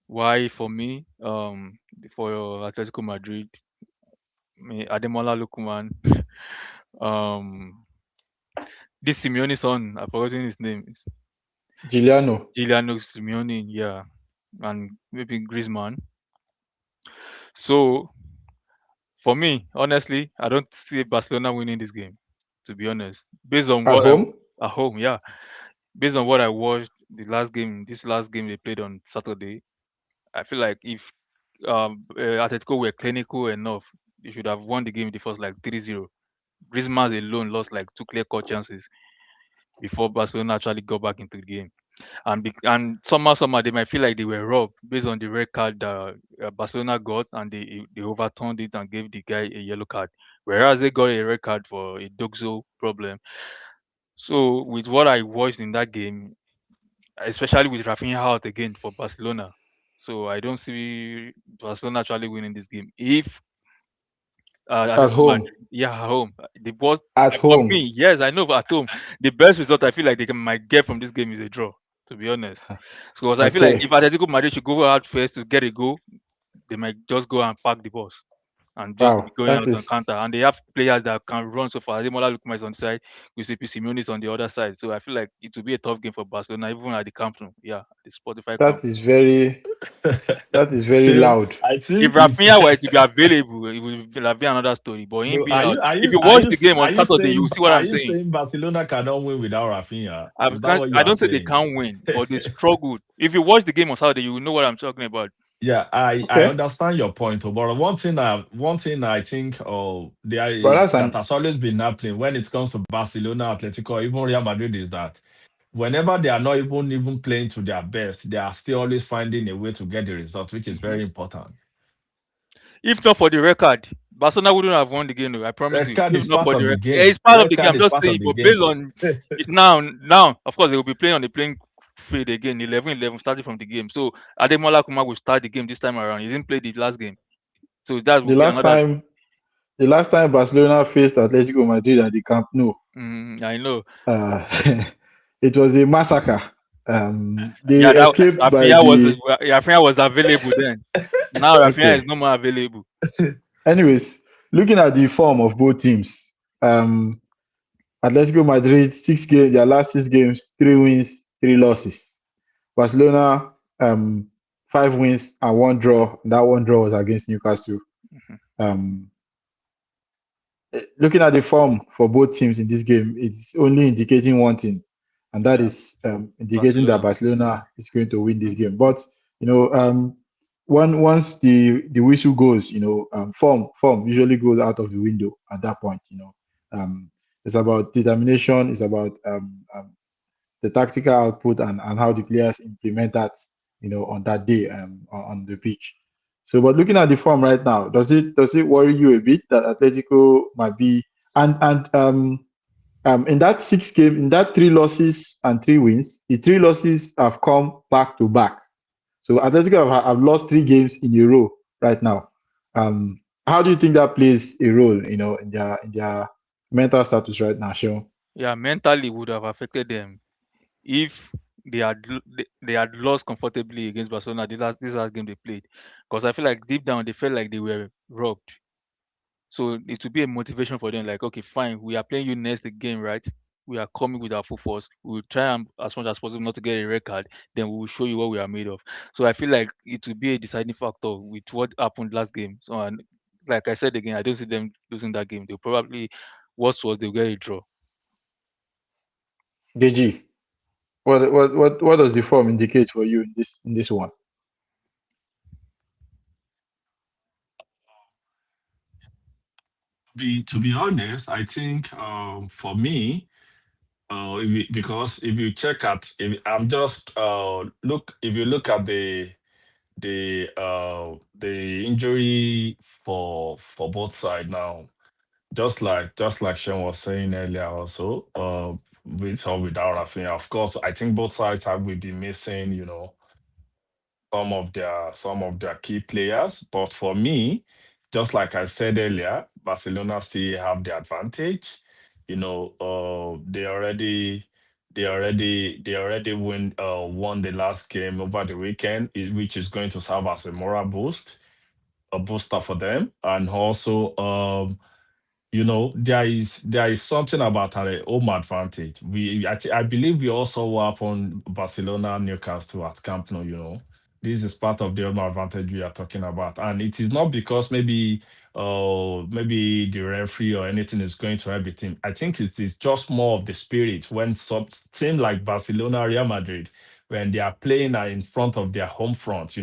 Why for me? For Atletico Madrid, Ademola Lookman. um, this Simeone son, I've forgotten his name. It's Giuliano. Giuliano Simeone, yeah, and maybe Griezmann. So for me, honestly, I don't see Barcelona winning this game. To be honest, based on At what I home? at home, yeah, based on what I watched this last game they played on Saturday, I feel like if Atletico were clinical enough, They should have won the game in the first like 3-0. Griezmann alone lost like two clear cut chances before Barcelona actually got back into the game. And somehow they might feel like they were robbed based on the red card that Barcelona got, and they overturned it and gave the guy a yellow card, whereas they got a red card for a Doxo problem. So with what I watched in that game, especially with Rafinha out again for Barcelona, so I don't see Barcelona actually winning this game. If At Atletico home, Madrid, yeah, at home, the boss at for home. me, yes, I know, but at home, the best result I feel like might get from this game is a draw. To be honest, because I feel like Okay. if Atletico Madrid should go out first to get a goal, they might just go and park the bus and just be Wow. going That out on is counter. And they have players that can run so far. Ademola Lookman is on the side, Giuseppe Simeone is on the other side. So I feel like it will be a tough game for Barcelona, even at the Camp Nou. Yeah, the Spotify Camp. that is very that is very Still, loud. I If think it's Rafinha were to be available, it would be another story. But him no. being out, if you Are watch you the game on are you Saturday, you saying will see what I'm saying. Barcelona cannot win without Rafinha? I Is that can't. what you I are don't say they saying? can't win, but they struggled. If you watch the game on Saturday, you will know what I'm talking about. Yeah, I Okay. understand your point, but one thing I think But that's that an has always been happening when it comes to Barcelona, Atletico, or even Real Madrid is that whenever they are not even playing to their best, they are still always finding a way to get the result, which is very important. If not for the record, Barcelona wouldn't have won the game. Though, I promise Red you. card If is not part for the of the record, game. it's part of Red the game. card I'm is just part saying, of the but game. based on it now, of course, they will be playing on the playing field again, 11-11, starting from the game. So Ademola Kuma will start the game this time around. He didn't play the last game, so that will the be last another. time the last time Barcelona faced Atletico Madrid at the Camp Nou. I know. Uh, it was a massacre. They Yeah, that escaped by Rafinha was the. Rafinha was available then. Now Rafinha is Okay. no more available. Anyways, looking at the form of both teams, Atletico Madrid 6 games, their last 6 games, 3 wins, 3 losses. Barcelona, 5 wins and 1 draw. That 1 draw was against Newcastle. Mhm. Um, Looking at the form for both teams in this game, it's only indicating one thing, and that Yeah, is indicating that Barcelona. Barcelona is going to win this game. But you know, once the whistle goes, form usually goes out of the window at that point. It's about determination. It's about the tactical output and how the players implement that, on that day on the pitch. So, but looking at the form right now, does it worry you a bit that Atletico might be and in that 6 game, in that 3 losses and 3 wins, the 3 losses have come back to back. So Atletico have lost 3 games in a row right now. How do you think that plays a role, in their mental status right now, Sean? Yeah, mentally would have affected them if they had lost comfortably against Barcelona this last game they played. Because I feel like deep down they felt like they were robbed. So it will be a motivation for them, like, okay, fine, we are playing you next game, right? We are coming with our full force. We will try and, as much as possible, not to get a red card. Then we will show you what we are made of. So I feel like it will be a deciding factor with what happened last game. So, and like I said again, I don't see them losing that game. They'll probably, worst was they'll get a draw. DG, what does the form indicate for you in this one? To be honest, I think for me, because if you check at, if I'm just look, if you look at the injury for both sides now, just like Sean was saying earlier, also with or without Rafinha, of course, I think both sides have will be missing, some of their key players. But for me, just like I said earlier, Barcelona still have the advantage. They already won the last game over the weekend, which is going to serve as a moral a booster for them. And also, there is something about a home advantage. I believe we also were on Barcelona Newcastle at Camp Nou. This is part of the home advantage we are talking about, and it is not because maybe the referee or anything is going to help the team. I think it is just more of the spirit when some team like Barcelona, Real Madrid, when they are playing in front of their home front.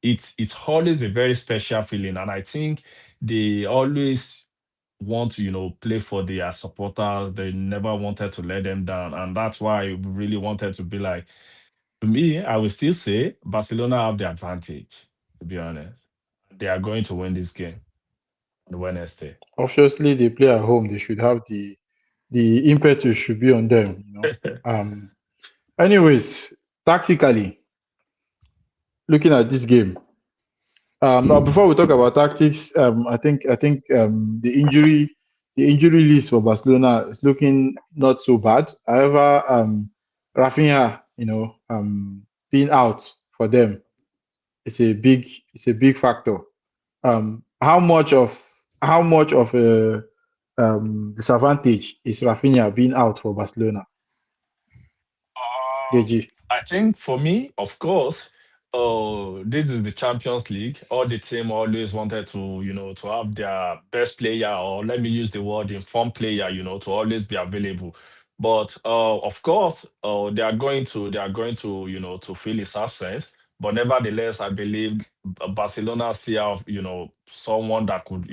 It's always a very special feeling, and I think they always want to, play for their supporters. They never wanted to let them down, and that's why we really wanted to be like. To me, I will still say Barcelona have the advantage. To be honest, they are going to win this game on Wednesday. Obviously, they play at home. They should have the impetus should be on them. Anyways, tactically looking at this game. Now, before we talk about tactics, I think the injury list for Barcelona is looking not so bad. However, Rafinha, being out for them is a big factor. How much of a disadvantage is Rafinha being out for Barcelona, Um, Deji? I think for me, of course, this is the Champions League. All the team always wanted to, to have their best player, or let me use the word informed player, to always be available. But of course, they are going to, to feel his absence. But nevertheless, I believe Barcelona still have, someone that could,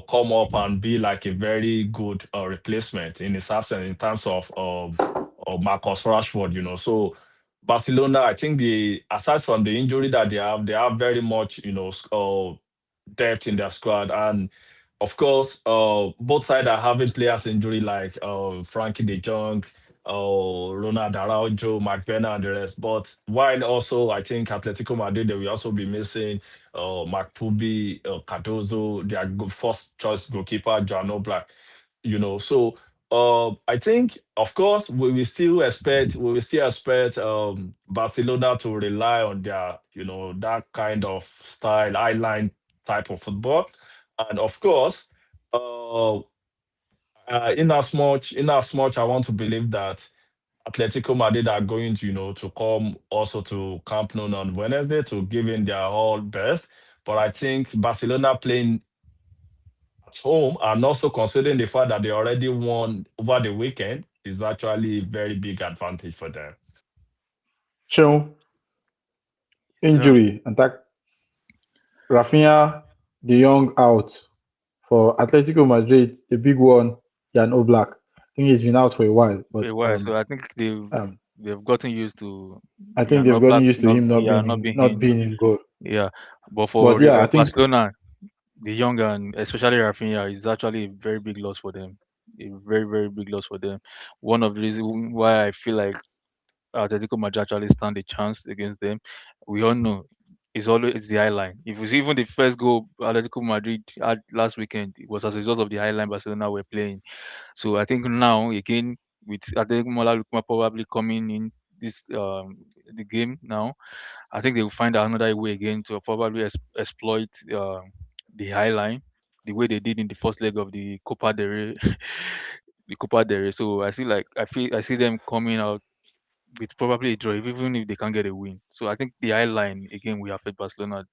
come up and be like a very good replacement in his absence in terms of Marcus Rashford, So Barcelona, I think the aside from the injury that they have very much, depth in their squad. And of course, both sides are having players injury like Frankie De Jong, Ronald Araujo, Mark Bernal, and the rest. But while also, I think Atletico Madrid, they will also be missing Mark Pubi, Cardozo, their first choice goalkeeper, Joan Oblak, So I think, of course, we will still expect Barcelona to rely on their, that kind of style, eye line type of football, and of course, uh, in as much, I want to believe that Atletico Madrid are going to, to come also to Camp Nou on Wednesday to give in their all best. But I think Barcelona playing at home and also considering the fact that they already won over the weekend is actually a very big advantage for them. Show Yeah, injury and that Rafinha, De Jong out for Atletico Madrid. The big one, Jan Oblak. I think he's been out for a while, a but while. So I think um, they've gotten used to I think Jan they've gotten Oblak used to not him not yeah being not in being not in. being in goal. Yeah, but But for yeah, I think Barcelona, the young and especially Rafinha is actually a very big loss for them. A very very big loss for them. One of the reasons why I feel like Atletico Madrid actually stand a chance against them. We all know it's always the high line. If you see even the first goal Atletico Madrid had last weekend, it was as a result of the high line Barcelona were playing. So I think now again with Atletico Madrid probably coming in this the game now, I think they will find another way again to probably exploit the high line the way they did in the first leg of the Copa del Rey, the Copa del Rey. So I see them coming out with probably a draw, even if they can't get a win. So I think the high line again will affect Barcelona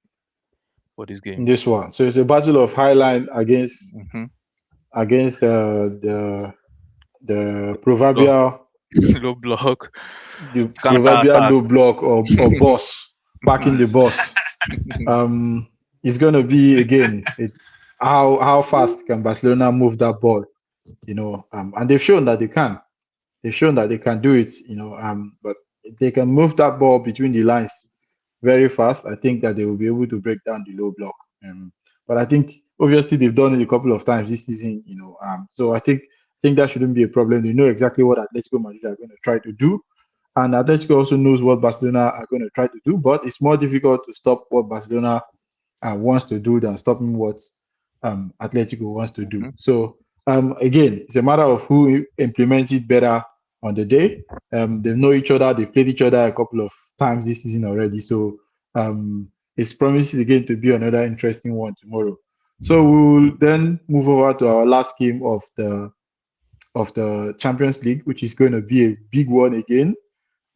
for this in game. this one, so it's a battle of high line Mm-hmm. against the Block, proverbial low block, the counter proverbial attack. low block or boss packing the boss. It's gonna be again how fast can Barcelona move that ball, and they've shown that they can. They've shown that they can do it, but they can move that ball between the lines very fast. I think that they will be able to break down the low block. But I think obviously they've done it a couple of times this season, so I think that shouldn't be a problem. They know exactly what Atletico Madrid are going to try to do, and Atletico also knows what Barcelona are going to try to do. But it's more difficult to stop what Barcelona wants to do than stopping what Atletico wants to do. Mhm. So again, it's a matter of who implements it better on the day. They know each other. They've played each other a couple of times this season already. So it promises again to be another interesting one tomorrow. So we'll then move over to our last game of the Champions League, which is going to be a big one again,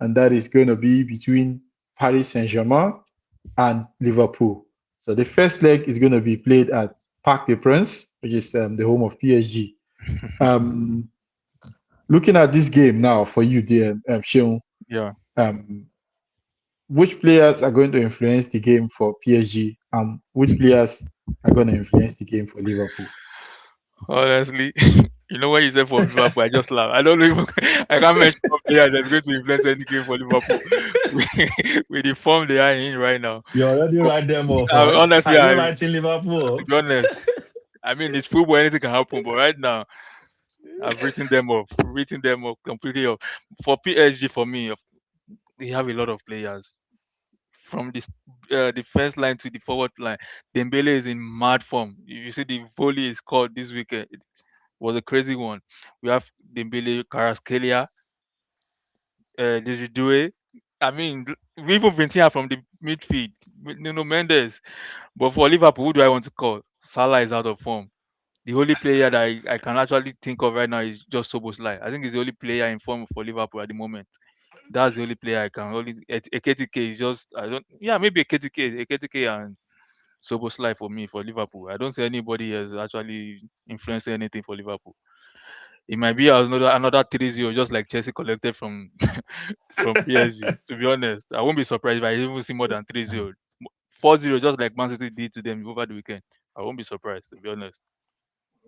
and that is going to be between Paris Saint-Germain and Liverpool. So the first leg is going to be played at Parc des Princes, which is the home of PSG. Um, Looking at this game now for you, dear Sheon, Yeah. um, which players are going to influence the game for PSG, and which players are gonna influence the game for Liverpool. Honestly, you know when you said for Liverpool, I just laugh. I don't even. I can't mention one player that's going to influence any game for Liverpool with the form they are in right now. You already But, write them off, right? honestly, Are you to writing Liverpool? be honest, I mean it's football. Anything can happen. But right now, I've written them off. Written them off completely off. For PSG, for me, they have a lot of players from this defense line to the forward line. Dembele is in mad form. You see the volley he scored this weekend. It was a crazy one. We have Dembele, Kvaratskhelia, Due. I mean, we even Vitinha from the midfield. Nuno Mendes. But for Liverpool, who do I want to call? Salah is out of form. The only player that I can actually think of right now is just Soboslai. I think he's the only player in form for Liverpool at the moment. That's the only player I can only. KTK is just I don't. Yeah, maybe a KTK and Soboslai for me for Liverpool. I don't see anybody else actually influencing anything for Liverpool. It might be another 3-0, just like Chelsea collected from from PSG. To be honest, I won't be surprised if I even see more than 3-0. 4-0, just like Man City did to them over the weekend. I won't be surprised, to be honest.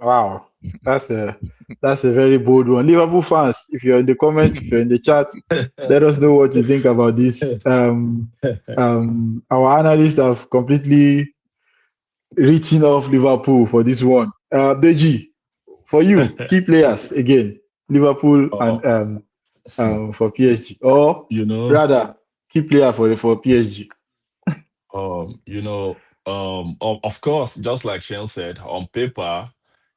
Wow, that's a that's a very bold one. Liverpool fans, if you're in the comments, if you're in the chat, let us know what you think about this. Our analysts have completely written off Liverpool for this one. Deji, for you, key players again, Liverpool and Oh, for PSG, or you know, rather key player for PSG. of course, just like Shane said, on paper,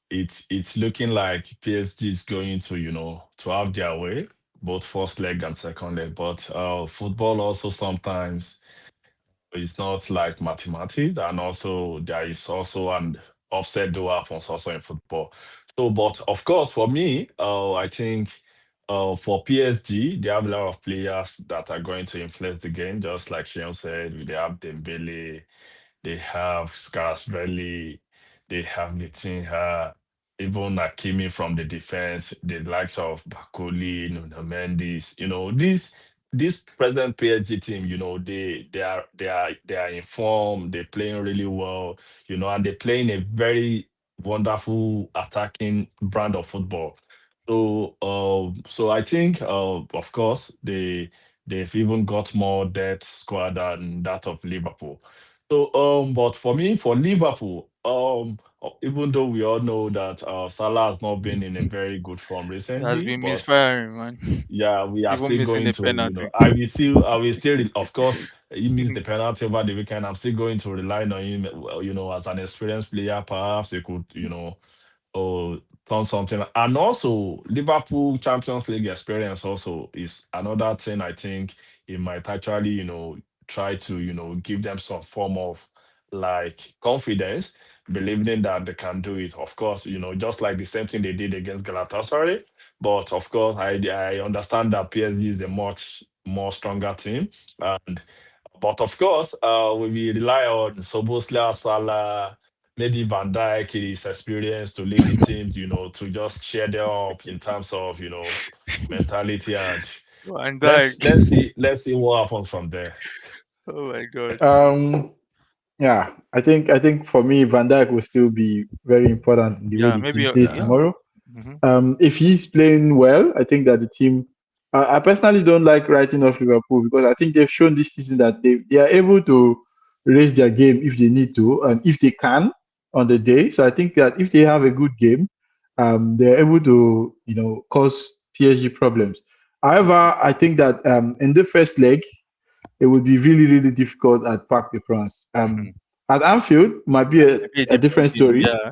it's looking like PSG is going to, to have their way, both first leg and second leg. But football also sometimes it's not like mathematics, and also there is also an upset do happens also in football. So, but of course, for me, I think for PSG, they have a lot of players that are going to influence the game, just like Shion said. They have Dembele, they have Scarsbelly, they have Vitinha, even Nakimi from the defense, the likes of Bakoli, Nuno Mendes. This present PSG team, they are informed, they're playing really well, and they're playing a very wonderful attacking brand of football. So I think, of course, they've even got more depth squad than that of Liverpool. So, but for me, for Liverpool, even though we all know that Salah has not been in a very good form It has recently, been but misfiring, man. yeah, we are Even still missing going a to, penalty. I will still, of course, he missed the penalty over the weekend. I'm still going to rely on him, well, as an experienced player. Perhaps he could, or done something. And also, Liverpool Champions League experience also is another thing I think it might actually, try to, give them some form of like confidence, believing that they can do it. Of course, just like the same thing they did against Galatasaray. But of course, I understand that PSG is a much more stronger team. And but of course, we rely on Sobosla, Salah, maybe Van Dijk, his experience to lead the team, to just cheer them up in terms of, mentality. And And let's like, let's see what happens from there. oh my god. Um, yeah, I think for me, Van Dijk will still be very important in the way Yeah, the maybe. team plays Yeah. tomorrow. Hmm. If he's playing well, I think that the team. I personally don't like writing off Liverpool because I think they've shown this season that they are able to raise their game if they need to and if they can on the day. So I think that if they have a good game, they're able to cause PSG problems. However, I think that in the first leg it would be really really difficult at Parc de France. At Anfield might be Maybe a a different different thing. story. Yeah.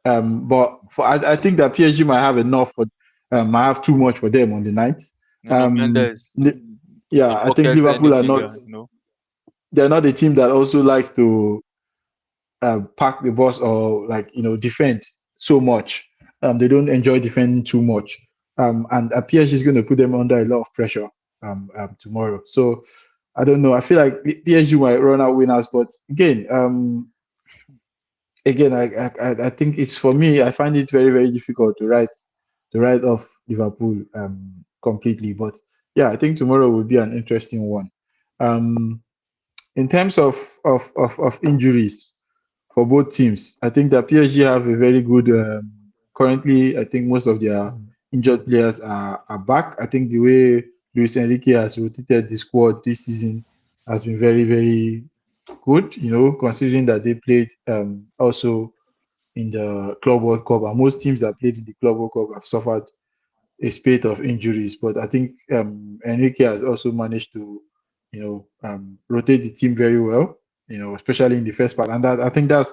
But I think that PSG might have enough for might have too much for them on the night. Nuno Um, Mendes, Li- a yeah, I think bucket Liverpool are anything not guy. they're not a team that also likes to park the bus or defend so much. They don't enjoy defending too much. And PSG is going to put them under a lot of pressure tomorrow. So I don't know. I feel like PSG might run out winners, but again, I think it's for me. I find it very very difficult to write off Liverpool completely. But yeah, I think tomorrow will be an interesting one. Um, in terms of injuries, for both teams. I think that PSG have a very good. Currently, I think most of their Mm. injured players are back. I think the way Luis Enrique has rotated the squad this season has been very, very good. Considering that they played also in the Club World Cup, and most teams that played in the Club World Cup have suffered a spate of injuries. But I think Enrique has also managed to, rotate the team very well. Especially in the first part, and that I think that's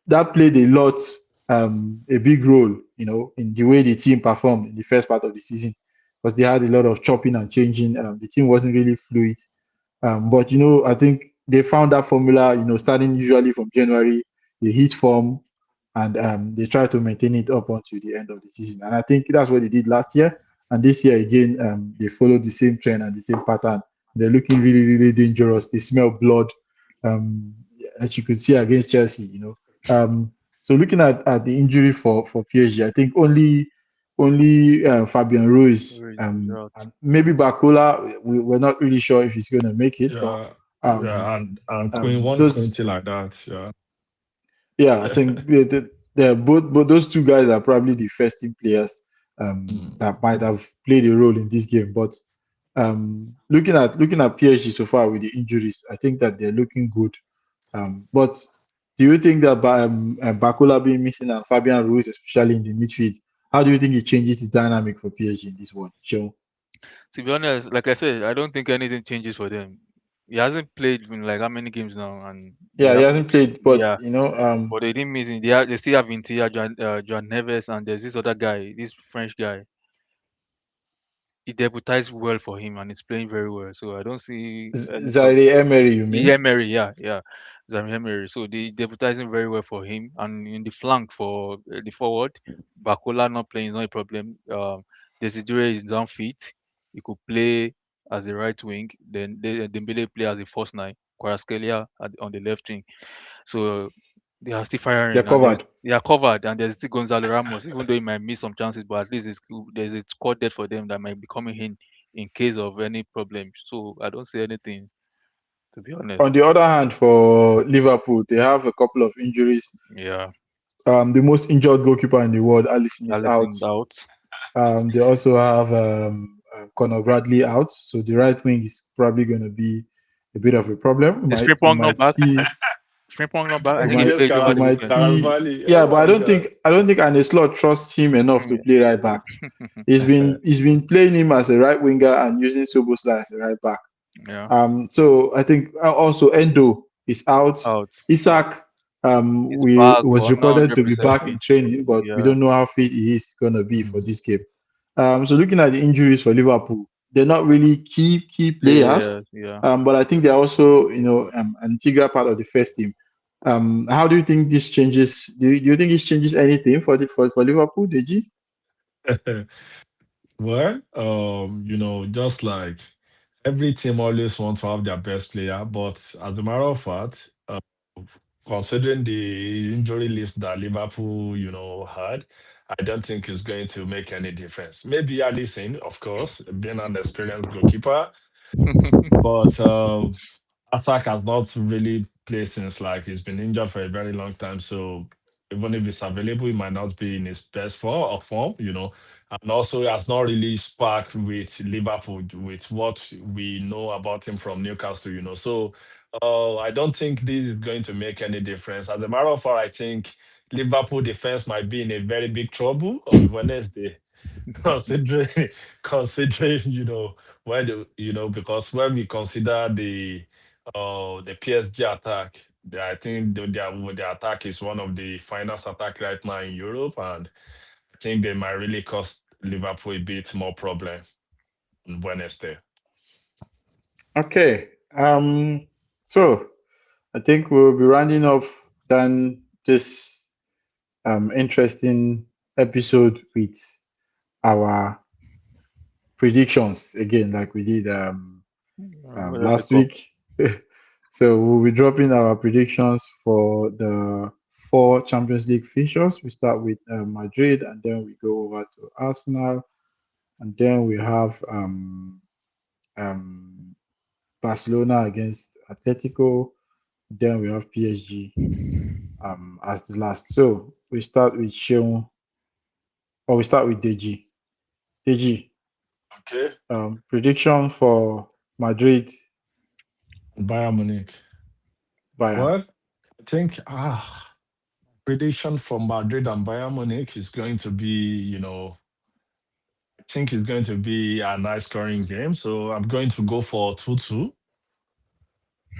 that played a lot, a big role, in the way the team performed in the first part of the season, because they had a lot of chopping and changing. The team wasn't really fluid. But I think they found that formula. Starting usually from January, they hit form, and they try to maintain it up until the end of the season. And I think that's what they did last year. And this year again, they followed the same trend and the same pattern. They're looking really, really dangerous. They smell blood, um, as you could see against Chelsea. So looking at the injury for PSG, I think only Fabian Ruiz, Where is out? and maybe Bakula. We're not really sure if he's going to make it, but Yeah, um, yeah, and Queen one those, Quinty like that. Yeah. yeah, I think they're both, but those two guys are probably the first team players Mm. that might have played a role in this game. But looking at PSG so far with the injuries, I think that they're looking good. But do you think that by Bakula being missing and Fabian Ruiz, especially in the midfield, how do you think it changes the dynamic for PSG in this one? Sure. To be honest, like I said, I don't think anything changes for them. He hasn't played in like how many games now, and they Yeah, he have, hasn't played, but yeah, but they didn't miss him. They still have Intia, Joan Neves, and there's this other guy, this French guy. He deputized well for him, and he's playing very well. So I don't see any Zaire problem. Emery, you Yeah, mean? Emery, yeah, Zami Emery. So they deputizing very well for him, and in the flank for the forward, Bakola not playing is not a problem. Desiree is down fit. He could play as a right wing. Then Dembele play as a false nine. Kvaratskhelia on the left wing. So they are still They're firing, and covered. they are covered, and there's still Gonzalo Ramos. Even though he might miss some chances, but at least there's a squad there for them that might be coming in case of any problems. So I don't see anything, to be honest. On the other hand, for Liverpool, they have a couple of injuries. Yeah, The most injured goalkeeper in the world, Alisson, is out. Alisson out. They also have Conor Bradley out, so the right wing is probably going to be a bit of a problem. We Is might we Frimpong not might back? see Frimpong not back. I we think he might Against played we over the might weekend. see. Caravali. Yeah, Oh but my God. I don't think Arne Slot trusts him enough to Mm, play right back. He's been playing him as a right winger and using Soboslai as a right back. yeah, So I think also Endo is out. out. Isak He's we back, was but not reported to be 100% back fit. in training, but we Yeah. don't know how fit he is gonna be for Mm. this game. So looking at the injuries for Liverpool, they're not really key players, Players, yeah. but I think they're also an integral part of the first team. How do you think this changes? Do you think this changes anything for Liverpool, Deji? Well, just like every team always wants to have their best player, but as a matter of fact, considering the injury list that Liverpool, had, I don't think it's going to make any difference. Maybe Alisson, of course, being an experienced goalkeeper, but Asak has not really played since like he's been injured for a very long time. So even if it's available, he might not be in his best form. And also he has not really sparked with Liverpool with what we know about him from Newcastle. So I don't think this is going to make any difference. As a matter of fact, I think Liverpool defense might be in a very big trouble on Wednesday. considering considering when because when we consider the PSG attack, I think their attack is one of the finest attack right now in Europe, and I think they might really cause Liverpool a bit more problem on Wednesday. Okay. So I think we'll be rounding off then this interesting episode with our predictions again, like we did What have they last got? week. So we'll be dropping our predictions for the four Champions League fixtures. We start with Madrid, and then we go over to Arsenal, and then we have um, Barcelona against Atletico, Then we have PSG as the last. So we start with Sheung, or we start with Deji. Deji, Okay. prediction for Madrid, Bayern Munich. Bayern. Well, I think prediction from Madrid and Bayern Munich is going to be, I think it's going to be a nice scoring game. So I'm going to go for 2-2.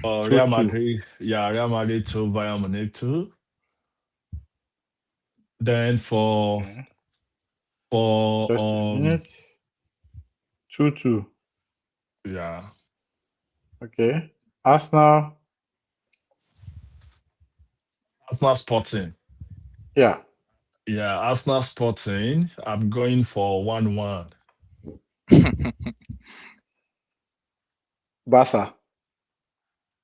2 Real 2. Madrid, yeah, Real Madrid 2, Bayern Munich 2. Then Okay. for Just a minute. 2 2. yeah, Okay. Arsenal, Arsenal Sporting. yeah. Yeah, Arsenal Sporting. I'm going for 1-1. Barca,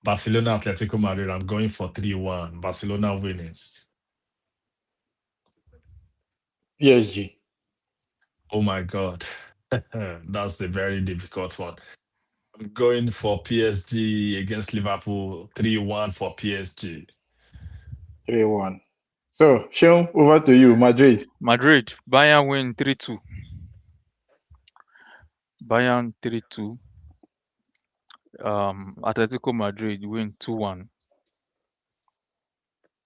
Barcelona Atletico Madrid. I'm going for 3-1. Barcelona winning. PSG, Oh my God. That's a very difficult one. I'm going for PSG against Liverpool. 3-1 for PSG. 3 1. So, Sheung, over to you. Madrid, Madrid, Bayern win 3-2. Bayern 3-2. Atletico Madrid win 2-1.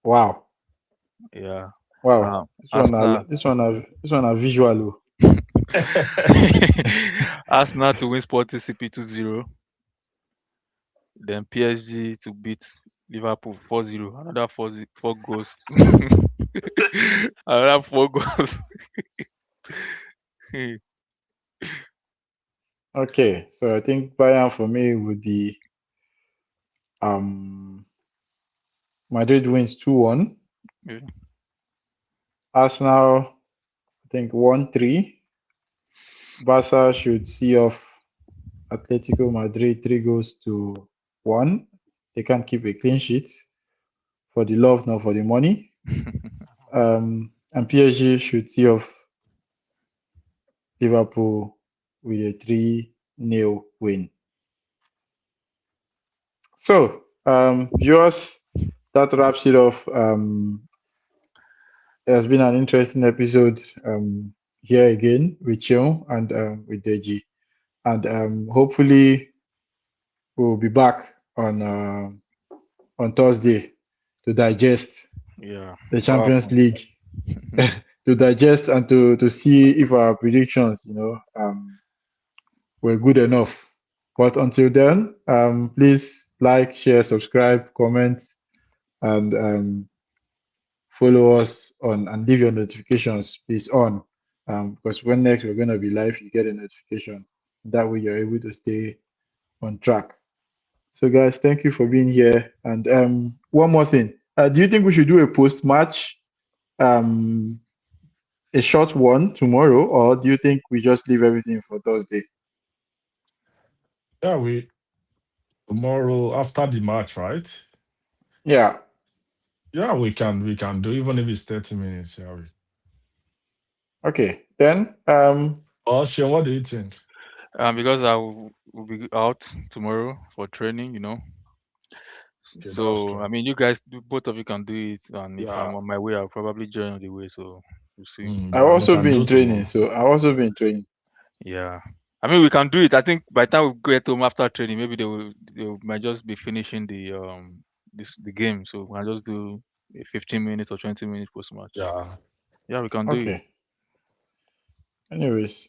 wow. Yeah. Wow. Um, Arsenal This one are visual. Oh. Arsenal to win Sporting CP 2-0. Then PSG to beat Liverpool 4-0. Another 4 goals. Another 4 goals. Okay, so I think Bayern for me would be um Madrid wins 2-1. Yeah. Arsenal, I think 1-3. Barca should see off Atletico Madrid 3 goals to 1. They can't keep a clean sheet for the love, not for the money. And PSG should see off Liverpool with a 3-0 win. So, viewers, that wraps it off. It has been an interesting episode here again with you and with Deji. And hopefully, we'll be back on Thursday to digest Yeah. the What Champions happened? League, to digest and to see if our predictions, were good enough. But until then, please like, share, subscribe, comment, and follow us on and leave your notifications is on. Because when next we're going to be live, you get a notification. That way you're able to stay on track. So guys, thank you for being here. And one more thing. Do you think we should do a post match, um, a short one tomorrow, or do you think we just leave everything for Thursday? Yeah, we tomorrow after the match, right? Yeah. Yeah, we can do even if it's 30 minutes. Yeah. Okay. Then Oh, Sean, what do you think? Because will be out tomorrow for training, Okay, that's So true. I mean, you guys, both of you can do it, and if Yeah. I'm on my way, I'll probably join on the way. So we'll see. I'll Yeah, we also can be in do training. tomorrow. So I'll also be in training. Yeah. I mean, we can do it. I think by the time we get home after training, maybe might just be finishing the game. So we can just do a 15 minutes or 20 minutes post match. Yeah. Yeah, we can do it. Okay. Anyways,